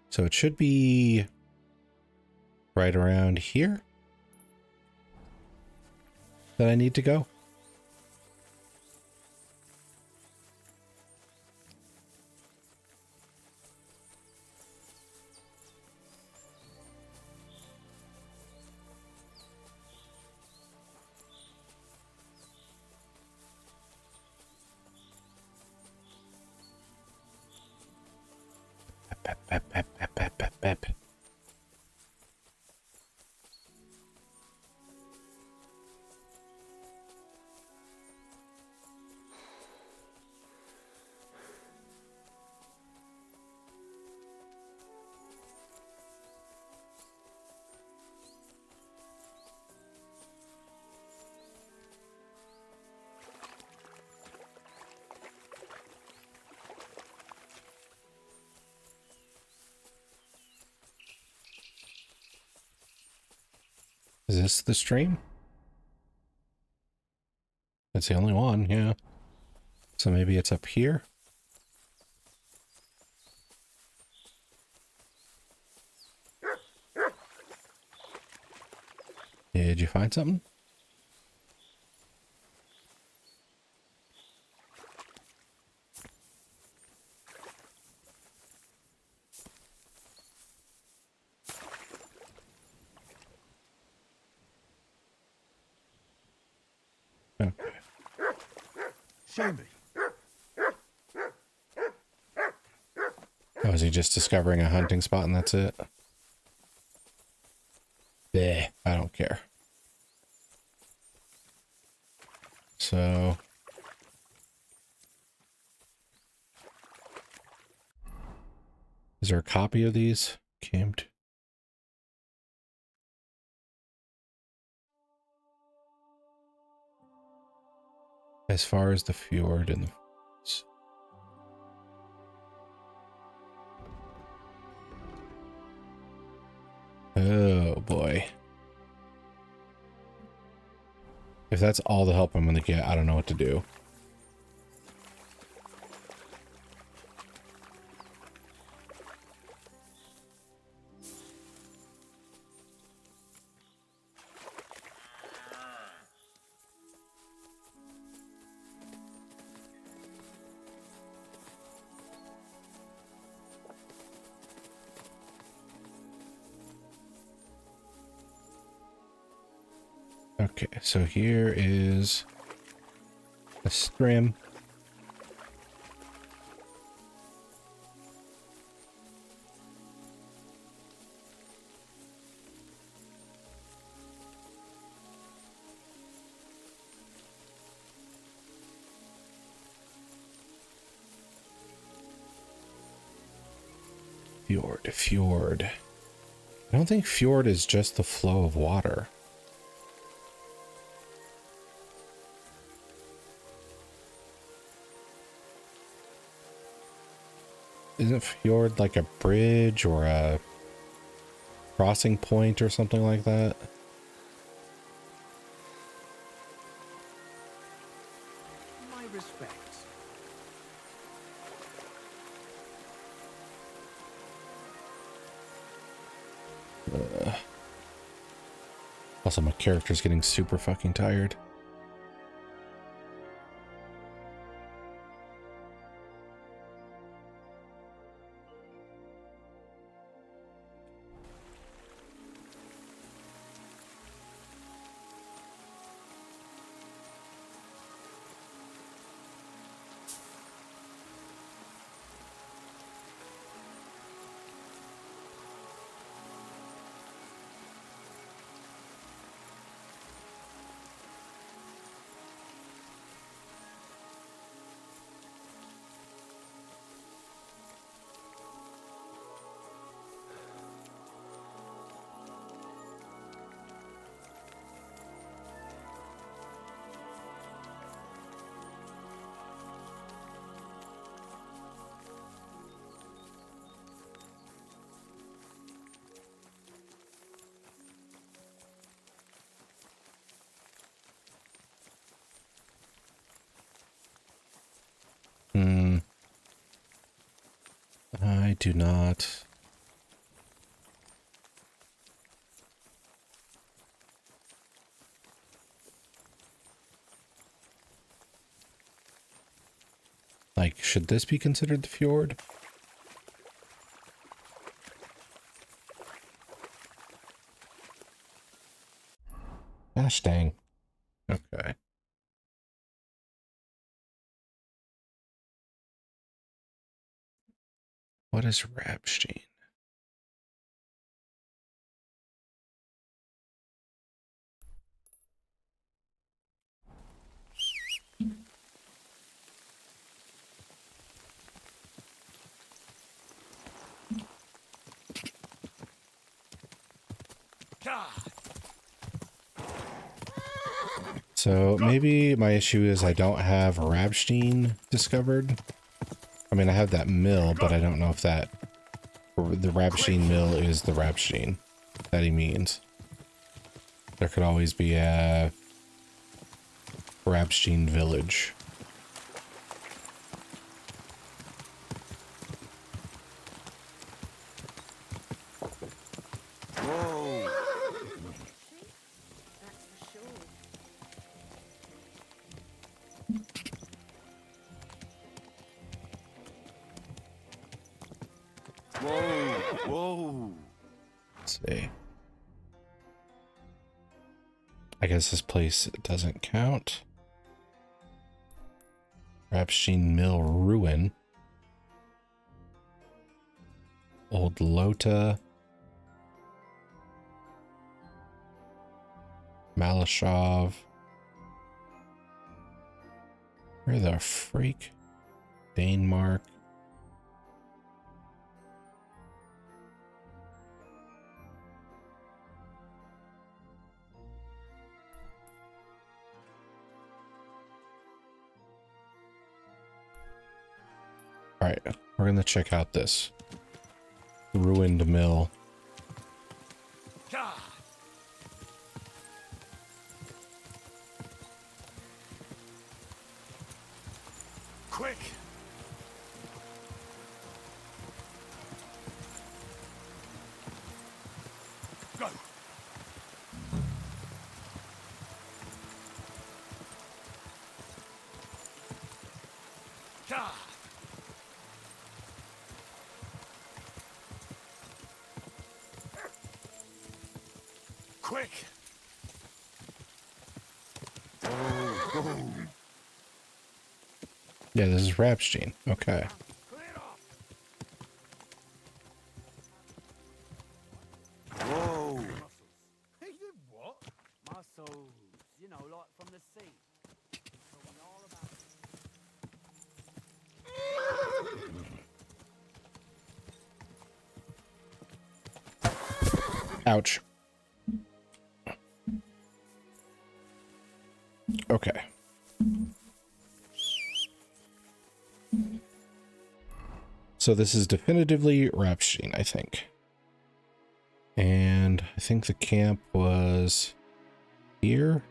So it should be right around here that I need to go. Is this the stream? That's the only one, yeah. So maybe it's up here? Did you find something? Okay. Show me. Oh, is he just discovering a hunting spot and that's it? Bleh, I don't care. So... is there a copy of these? Camped. As far as the fjord and the... Oh boy. If that's all the help I'm gonna get, I don't know what to do. Okay, so here is a strim. Fjord. I don't think fjord is just the flow of water. Isn't fjord like a bridge or a crossing point or something like that? My respects. Also, my character's getting super fucking tired. I do not. Like, should this be considered the fjord? Gosh dang. Okay. What is Rabstein? So maybe my issue is I don't have Rabstein discovered. I mean, I have that mill, but I don't know if the Rabstein mill is the Rabstein that he means. There could always be a Rabstein village. Whoa! That's for sure. Whoa! Whoa! Let's see. I guess this place doesn't count. Rabstein Mill Ruin. Old Lota. Malashov. Where the freak? Danemark. All right, we're gonna check out this ruined mill. Quick! Go! Ka! Quick! Yeah, this is Rabstein. Okay. Whoa! He did what? Muscles, you know, like from the sea. Told me all about it. Ouch. Okay. So this is definitively Rabstein, I think. And I think the camp was here.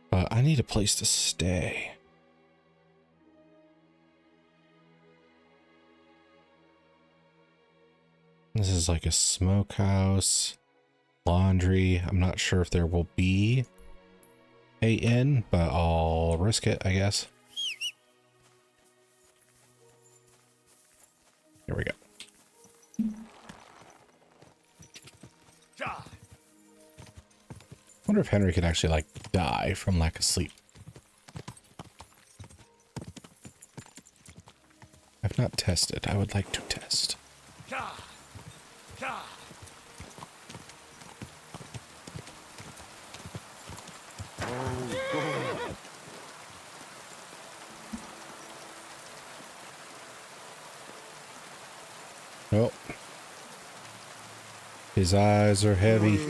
But I need a place to stay. This is like a smokehouse, laundry. I'm not sure if there will be a inn, but I'll risk it, I guess. Here we go. Wonder if Henry could actually like die from lack of sleep. I've not tested. I would like to test. Nope. His eyes are heavy.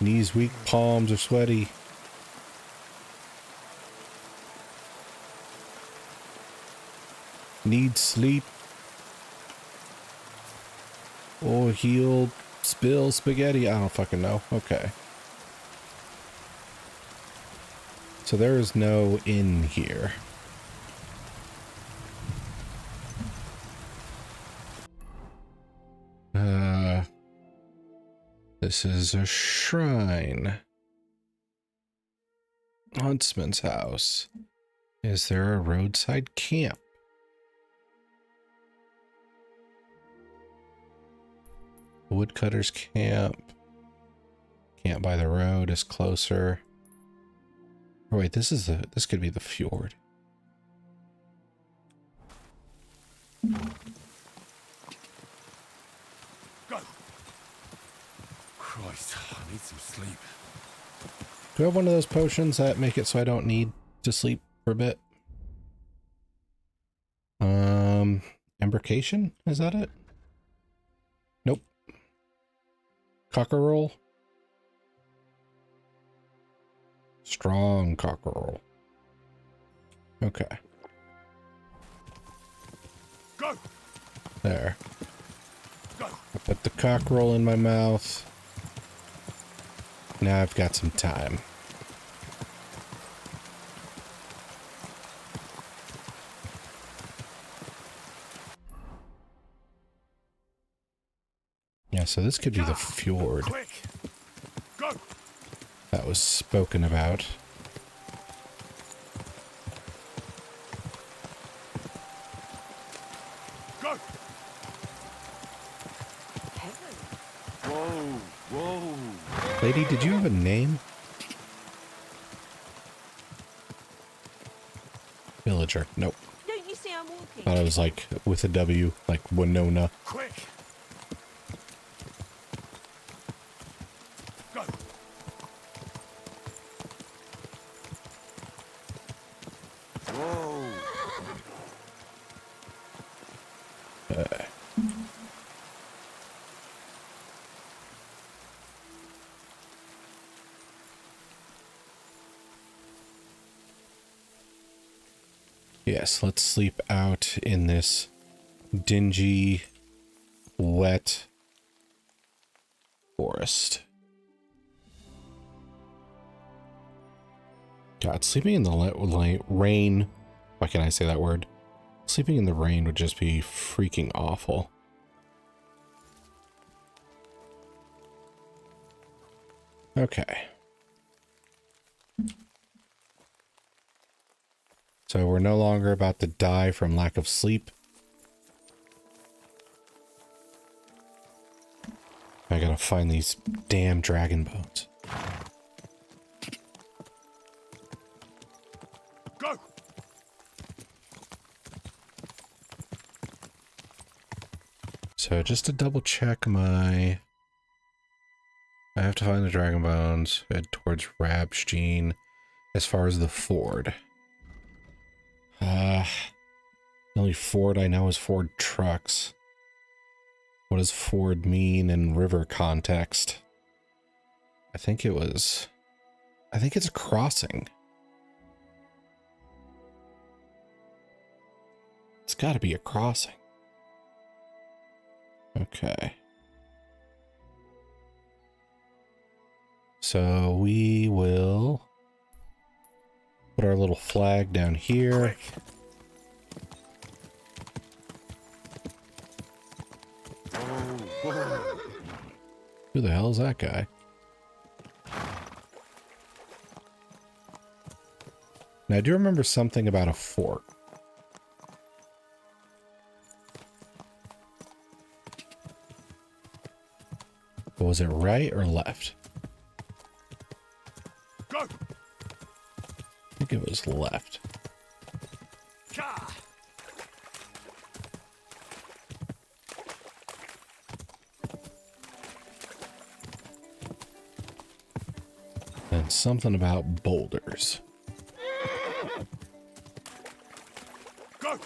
Knees weak, palms are sweaty. Need sleep. Or he'll spill spaghetti. I don't fucking know. Okay. So there is no inn here. This is a shrine. Huntsman's house. Is there a roadside camp? Woodcutter's camp. Camp by the road is closer. Oh wait, this could be the fjord. Go! Christ, I need some sleep. Do I have one of those potions that make it so I don't need to sleep for a bit? Embarkation? Is that it? Nope. Cockerel? Strong cockerel. Okay. Go! There. Go! I put the cockerel in my mouth. Now I've got some time. Yeah, so this could be the fjord that was spoken about. Go! Whoa, whoa. Lady, did you have a name? Villager. Nope. Don't you see I'm walking? Thought it was like with a W, like Winona. Quick! Go! Whoa! Yes, let's sleep out in this dingy, wet forest. God, sleeping in the rain. Why can't I say that word? Sleeping in the rain would just be freaking awful. Okay. So we're no longer about to die from lack of sleep. I gotta find these damn dragon bones. Go! So just to double check I have to find the dragon bones, head towards Rabstein as far as the ford. The only ford I know is Ford trucks. What does ford mean in river context? I think it's a crossing. It's gotta be a crossing. Okay. So we will put our little flag down here. Who the hell is that guy? Now, I do remember something about a fort. But was it right or left? Go! I think it was left. And something about boulders. Go!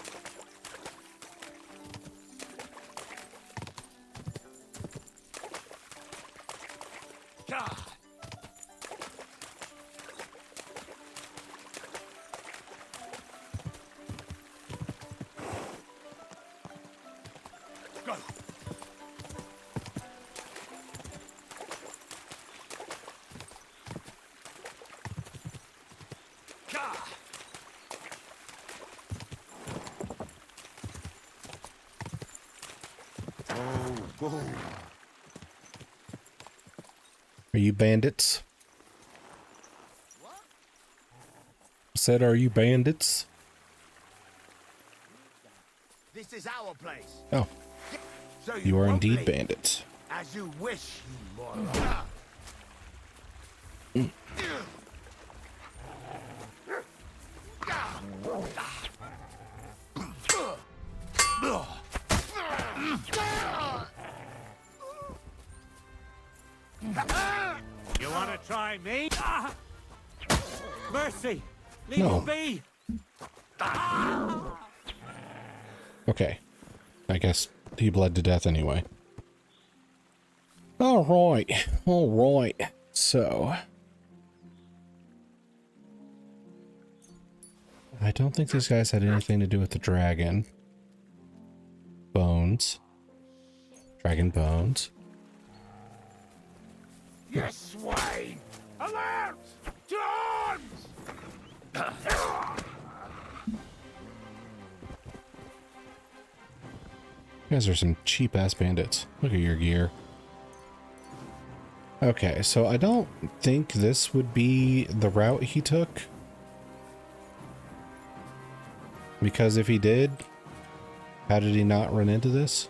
Go! Oh, Are you bandits? I said, are you bandits? This is our place. Oh. So You are won't indeed leave. bandits. As you wish, you moron. Mercy! Leave No. him be! Okay. I guess he bled to death anyway. Alright. Alright. So. I don't think these guys had anything to do with the dragon. Bones. Dragon bones. Yes, swine! Alert! To arms! You guys are some cheap-ass bandits. Look at your gear. Okay, so I don't think this would be the route he took. Because if he did, how did he not run into this?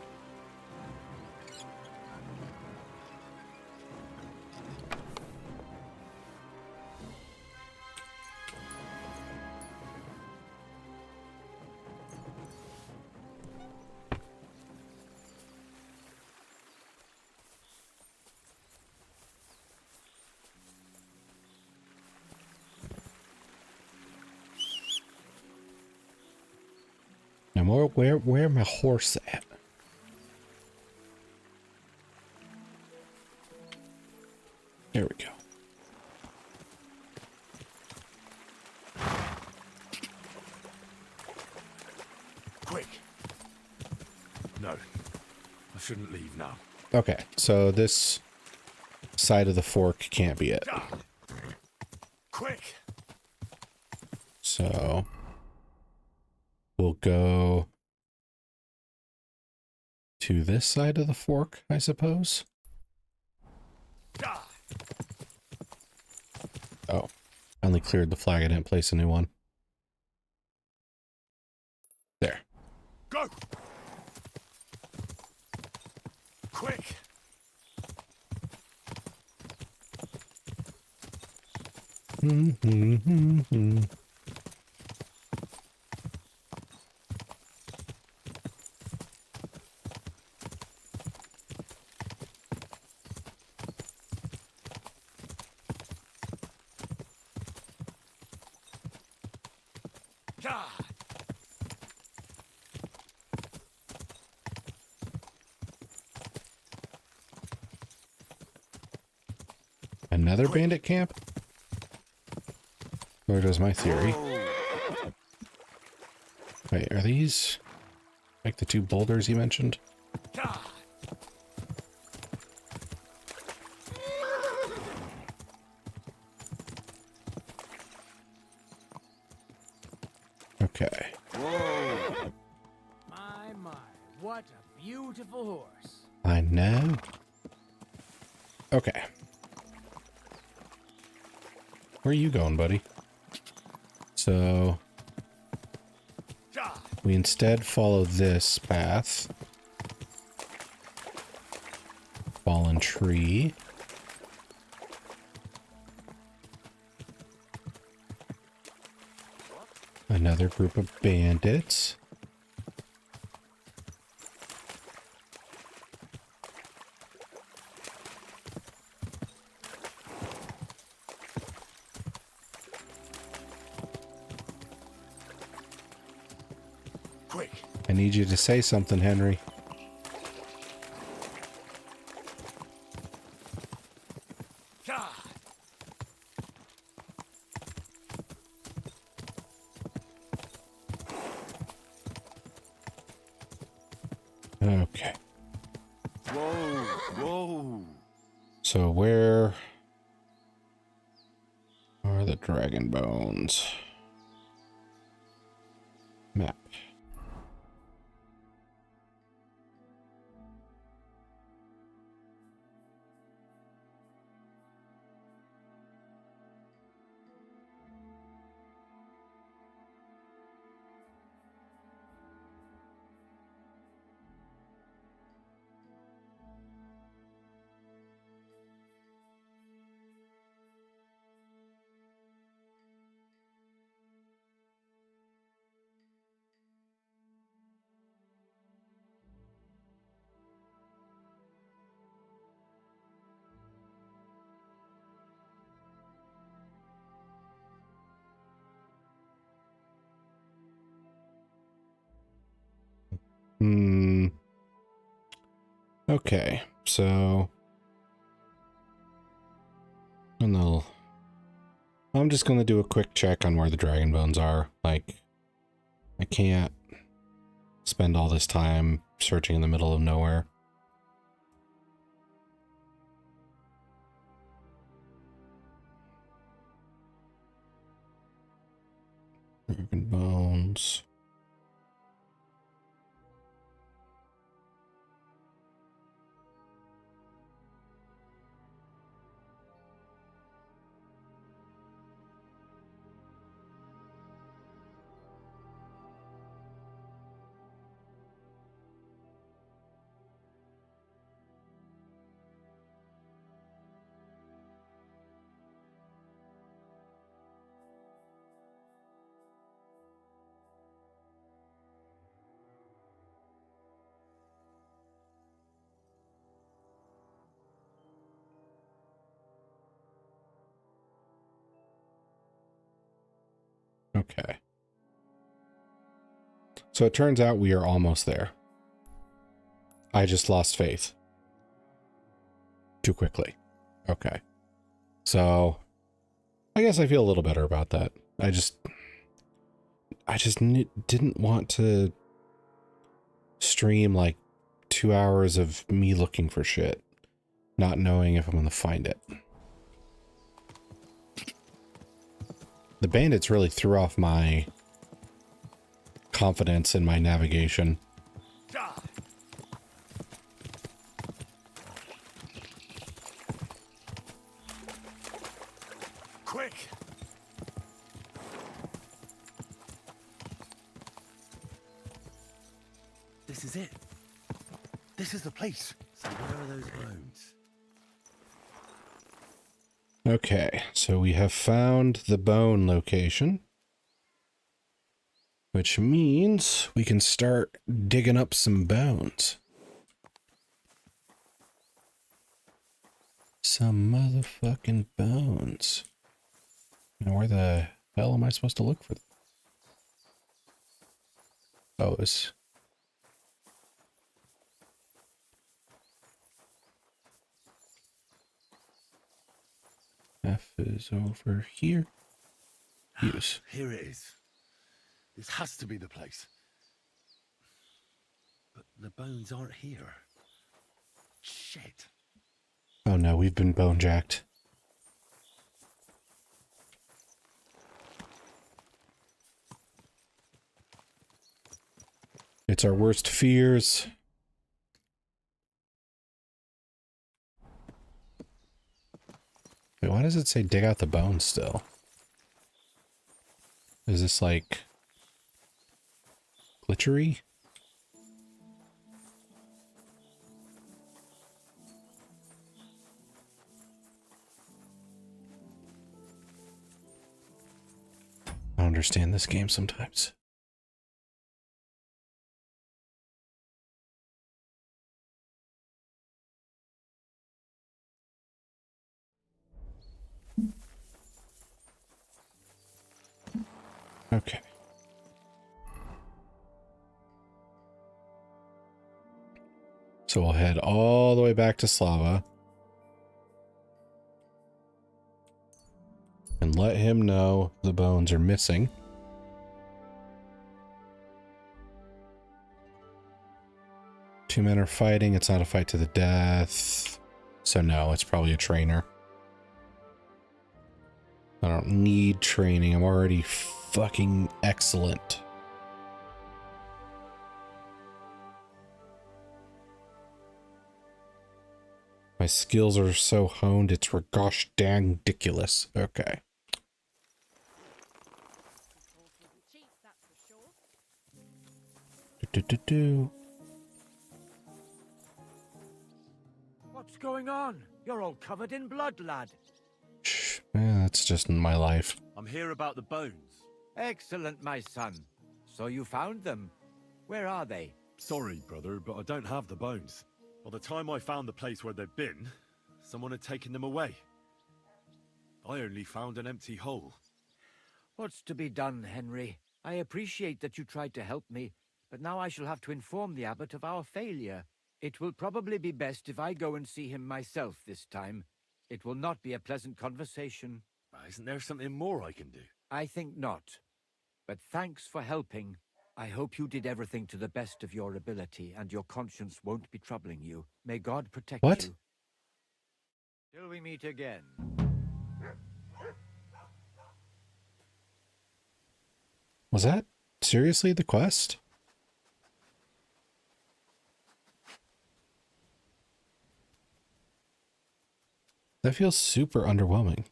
Now, where my horse at? There we go. Quick! No, I shouldn't leave now. Okay, so this side of the fork can't be it. Quick! So we'll go to this side of the fork, I suppose. Oh, I only cleared the flag. I didn't place a new one. There. Go! Quick! Another bandit camp? Where goes my theory? Wait, are these like the two boulders you mentioned? Okay. My, what a beautiful horse. I know. Okay. Where are you going, buddy? So we instead follow this path. Fallen tree. Another group of bandits. Quick! I need you to say something, Henry. Okay. Whoa! Whoa! So where are the dragon bones? Map. Okay, so... I'm just gonna do a quick check on where the dragon bones are. Like, I can't spend all this time searching in the middle of nowhere. Dragon bones. Okay. So it turns out we are almost there. I just lost faith. Too quickly. Okay. So, I guess I feel a little better about that. I just didn't want to stream like 2 hours of me looking for shit, not knowing if I'm going to find it. The bandits really threw off my confidence in my navigation. Quick! This is it. This is the place. So where are those bones? Okay, so we have found the bone location, which means we can start digging up some bones. Some motherfucking bones. Now, where the hell am I supposed to look for them? Oh, it's... F is over here. Use. Here it is. This has to be the place. But the bones aren't here. Shit. Oh no, we've been bone jacked. It's our worst fears. Wait, why does it say dig out the bones still? Is this like glitchery? I don't understand this game sometimes. Okay. So we'll head all the way back to Slava and let him know the bones are missing. Two men are fighting. It's not a fight to the death. So no, it's probably a trainer. I don't need training. I'm already fucking excellent. My skills are so honed, it's gosh dang ridiculous. Okay. What's going on? You're all covered in blood, lad. Shh, that's just in my life. I'm here about the bones. Excellent, my son. So you found them. Where are they? Sorry, brother, but I don't have the bones. By the time I found the place where they'd been, someone had taken them away. I only found an empty hole. What's to be done, Henry? I appreciate that you tried to help me, but now I shall have to inform the abbot of our failure. It will probably be best if I go and see him myself this time. It will not be a pleasant conversation. Isn't there something more I can do? I think not. But thanks for helping. I hope you did everything to the best of your ability, and your conscience won't be troubling you. May God protect What? you. Till we meet again. Was that seriously the quest? That feels super underwhelming.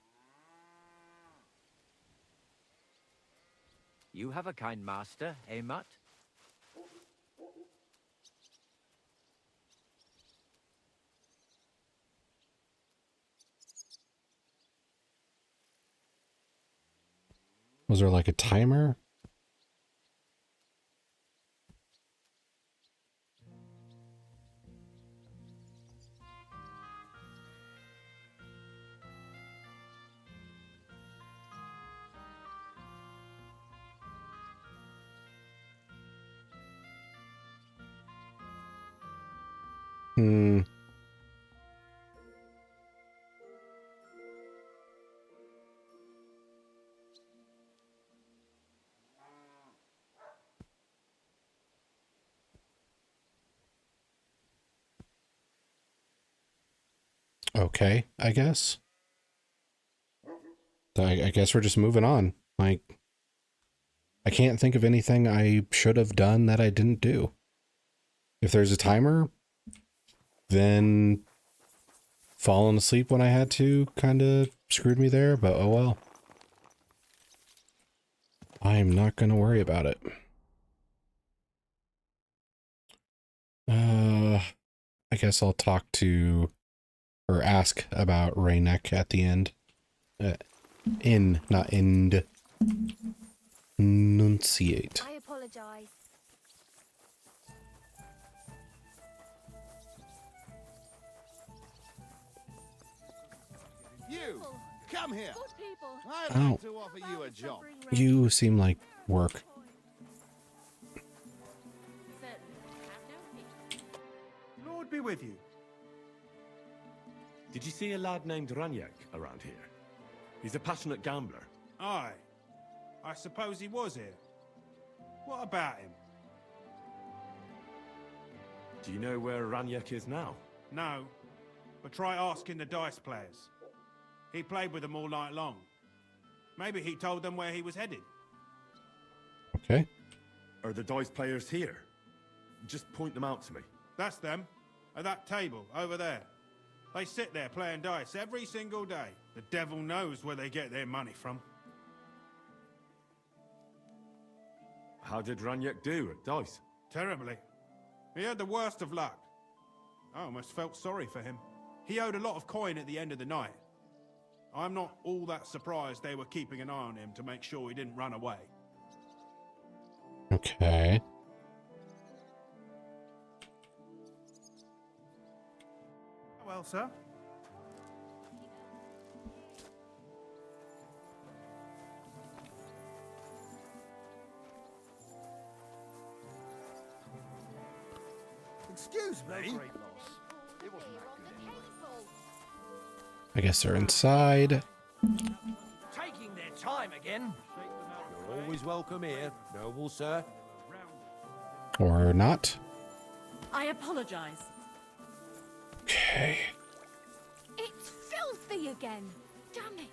You have a kind master, eh, Mutt? Was there like a timer? Hmm. Okay, I guess. I guess we're just moving on. Like, I can't think of anything I should have done that I didn't do. If there's a timer, then falling asleep when I had to kind of screwed me there, but oh well. I'm not going to worry about it. I guess I'll talk to, or ask about Raynek at the end. Not end. Enunciate. I apologize. You, come here. Good people. I'd Ow. like to offer you a job. You seem like work. Lord be with you. Did you see a lad named Ranyak around here? He's a passionate gambler. Aye. I suppose he was here. What about him? Do you know where Ranyak is now? No. But try asking the dice players. He played with them all night long. Maybe he told them where he was headed. Okay. Are the dice players here? Just point them out to me. That's them. At that table, over there. They sit there playing dice every single day. The devil knows where they get their money from. How did Ranyak do at dice? Terribly. He had the worst of luck. I almost felt sorry for him. He owed a lot of coin at the end of the night. I'm not all that surprised they were keeping an eye on him to make sure he didn't run away. Okay. Well, sir. Excuse me? I guess they're inside. Taking their time again. You're always welcome here, noble sir. Or not. I apologize. Okay. It's filthy again. Damn it.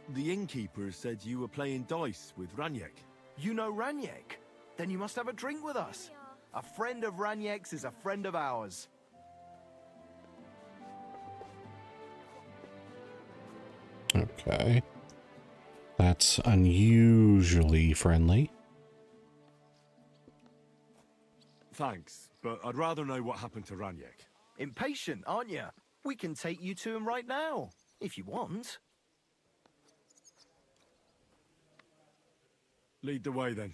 The innkeeper said you were playing dice with Ranyak. You know Ranyek? Then you must have a drink with us. A friend of Ranyek's is a friend of ours. Okay. That's unusually friendly. Thanks, but I'd rather know what happened to Ranyak. Impatient, aren't you? We can take you to him right now, if you want. Lead the way then.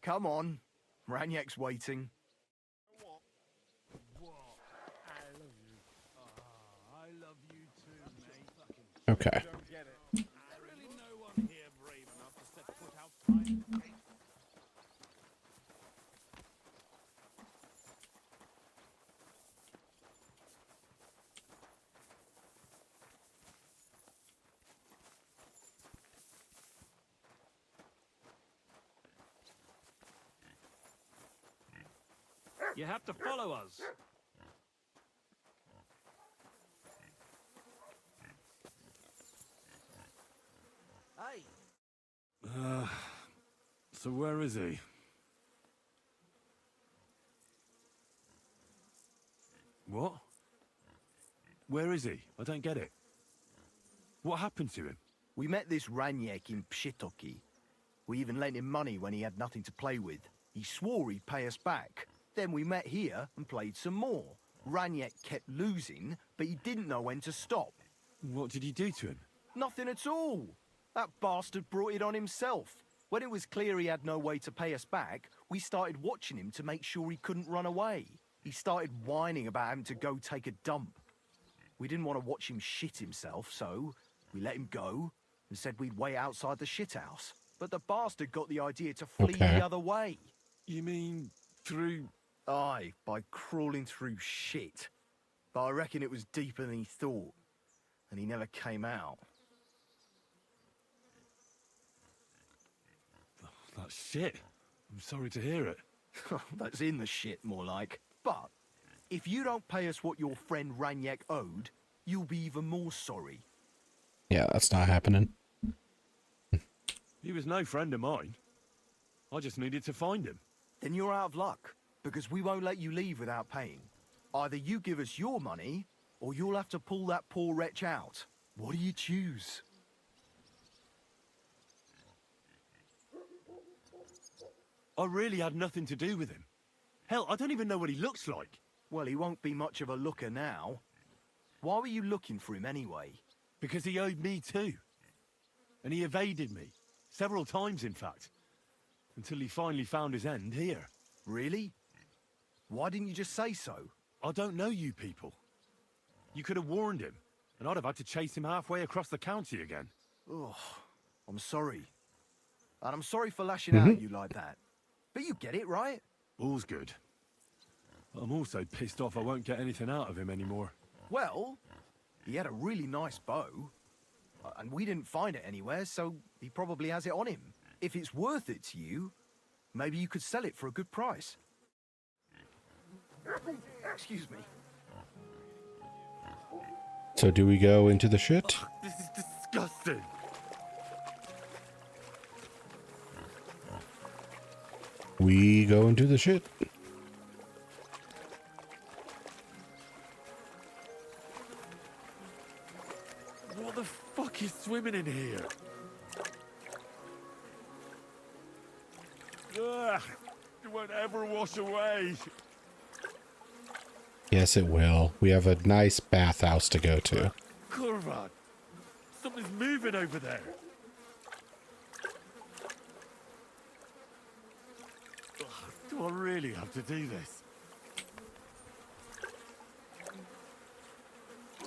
Come on. Ranyek's waiting. Okay. You have to follow us. Hey, So where is he? What? Where is he? I don't get it. What happened to him? We met this Raniek in Pshitoki. We even lent him money when he had nothing to play with. He swore he'd pay us back. Then we met here and played some more. Raniek kept losing, but he didn't know when to stop. What did he do to him? Nothing at all. That bastard brought it on himself. When it was clear he had no way to pay us back, we started watching him to make sure he couldn't run away. He started whining about having to go take a dump. We didn't want to watch him shit himself, so we let him go and said we'd wait outside the shithouse. But the bastard got the idea to flee the other way. You mean through... Aye, by crawling through shit. But I reckon it was deeper than he thought, and he never came out. That's shit. I'm sorry to hear it. That's in the shit, more like. But if you don't pay us what your friend Raniek owed, you'll be even more sorry. Yeah, that's not happening. He was no friend of mine. I just needed to find him. Then you're out of luck, because we won't let you leave without paying. Either you give us your money, or you'll have to pull that poor wretch out. What do you choose? I really had nothing to do with him. Hell, I don't even know what he looks like. Well, he won't be much of a looker now. Why were you looking for him anyway? Because he owed me too. And he evaded me. Several times, in fact. Until he finally found his end here. Really? Why didn't you just say so? I don't know you people. You could have warned him, and I'd have had to chase him halfway across the county again. Oh, I'm sorry. And I'm sorry for lashing out at you like that. But you get it, right? All's good. I'm also pissed off I won't get anything out of him anymore. Well, he had a really nice bow. And we didn't find it anywhere, so he probably has it on him. If it's worth it to you, maybe you could sell it for a good price. Excuse me. So do we go into the shit? This is disgusting. We go into the shit. What the fuck is swimming in here? Ugh, it won't ever wash away. Yes, it will. We have a nice bathhouse to go to. Kurvan, something's moving over there. Ugh, do I really have to do this?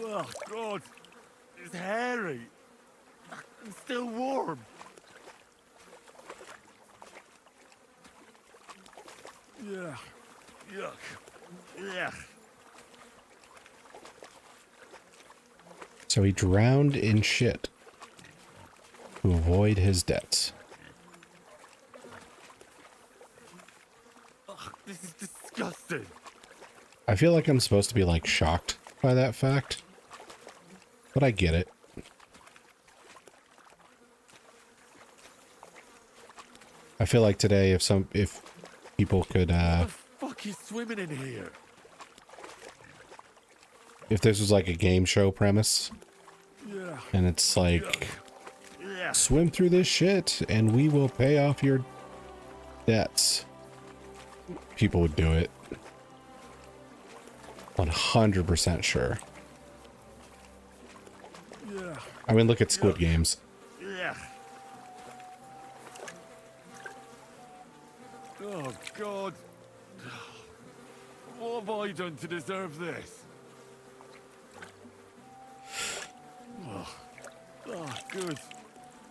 Oh, God. It's hairy. And still warm. Yeah. Yuck. Yeah. So he drowned in shit to avoid his debts. Ugh, this is disgusting. I feel like I'm supposed to be like shocked by that fact, but I get it. I feel like today if people could What the fuck is swimming in here? if this was like a game show premise, Yeah. and it's like, Yeah. swim through this shit and we will pay off your debts, people would do it. 100% sure. Yeah. I mean, look at Squid Games. Yeah. Oh, God. What have I done to deserve this? Oh, good.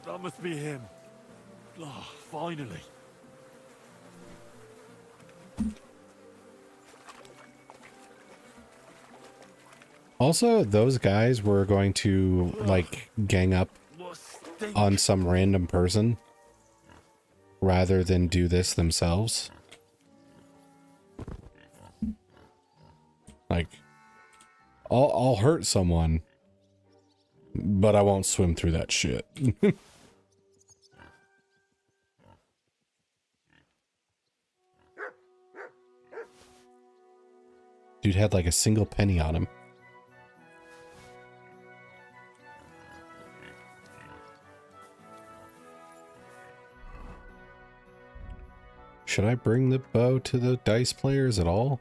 That must be him. Oh, finally. Also, those guys were going to like gang up on some random person rather than do this themselves. Like, I'll hurt someone, but I won't swim through that shit. Dude had like a single penny on him. Should I bring the bow to the dice players at all?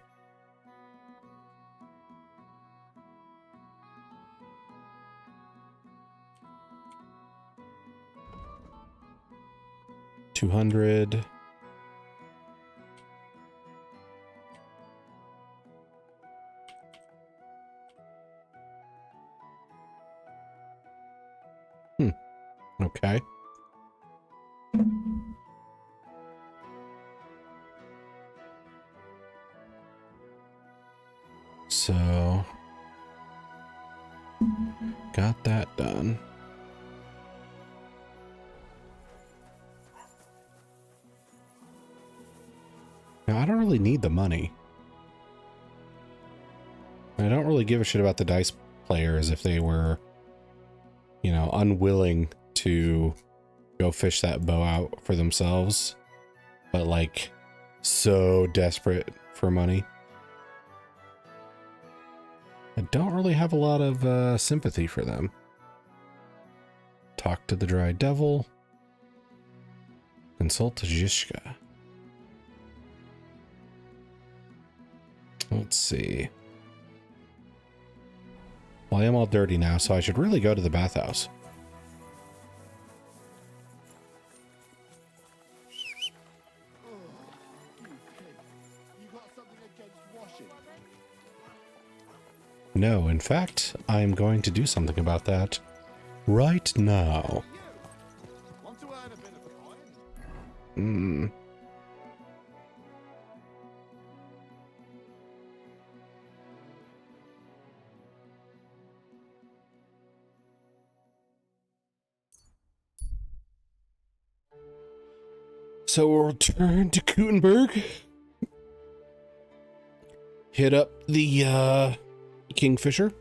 $200. Okay. So, got that done. Now, I don't really need the money. I don't really give a shit about the dice players if they were, you know, unwilling to go fish that bow out for themselves, but like so desperate for money. I don't really have a lot of sympathy for them. Talk to the Dry Devil. Consult Zhishka. Let's see. Well, I am all dirty now, so I should really go to the bathhouse. No, in fact, I'm going to do something about that right now. So we'll return to Gutenberg. Hit up the Kingfisher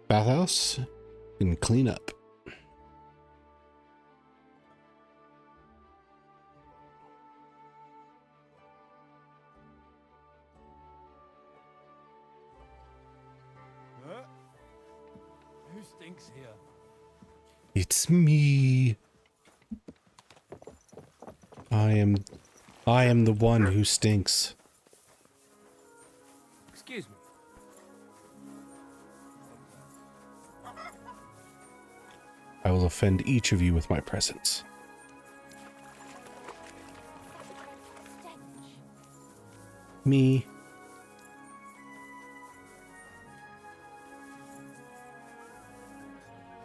bathhouse and clean up. Who stinks here? It's me. I am the one who stinks. Excuse me. I will offend each of you with my presence. Me.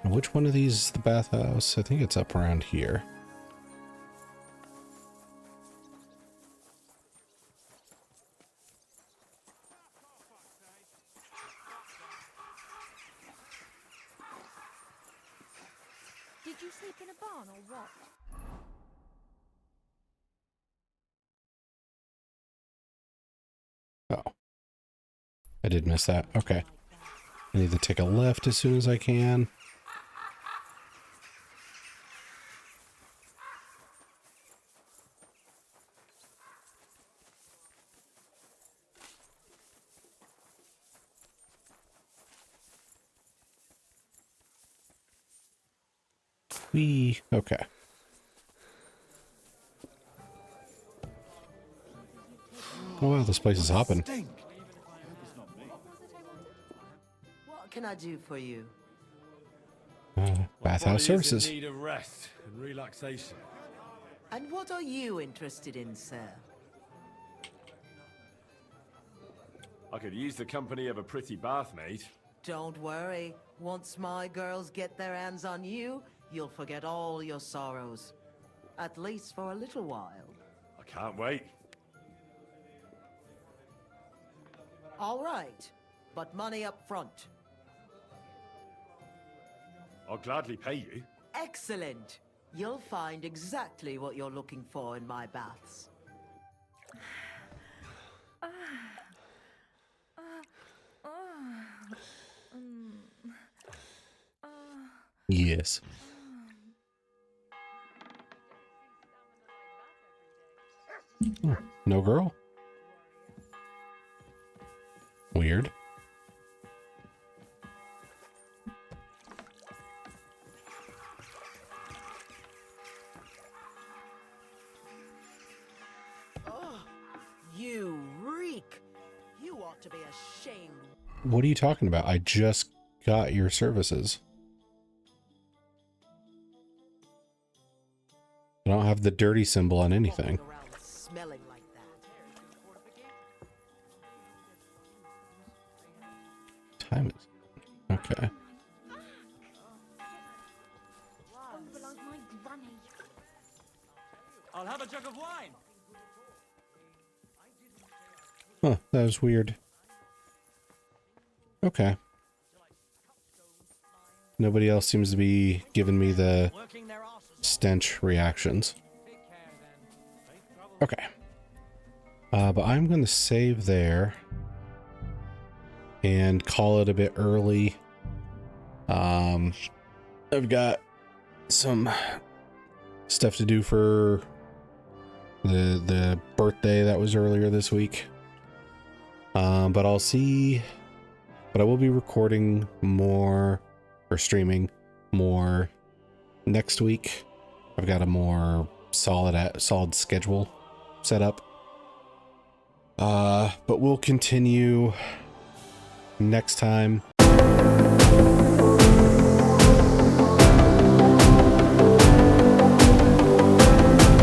Now, which one of these is the bathhouse? I think it's up around here. Did you sleep in a barn or what? Oh. I did miss that. Okay. I need to take a left as soon as I can. Okay. Oh wow, this place is hopping. What can I do for you? Bathhouse services. In need of rest and relaxation. And what are you interested in, sir? I could use the company of a pretty bath, mate. Don't worry. Once my girls get their hands on you, you'll forget all your sorrows. At least for a little while. I can't wait. All right, but money up front. I'll gladly pay you. Excellent. You'll find exactly what you're looking for in my baths. Yes. Oh, no girl? Weird. Oh, you reek! You ought to be ashamed. What are you talking about? I just got your services. I don't have the dirty symbol on anything. Smelling like that. Time is... Okay. I'll have a jug of wine. Huh, that was weird. Okay. Nobody else seems to be giving me the stench reactions. Okay. But I'm going to save there and call it a bit early. I've got some stuff to do for the birthday that was earlier this week. But I will be recording more or streaming more next week. I've got a more solid schedule set up. But we'll continue next time.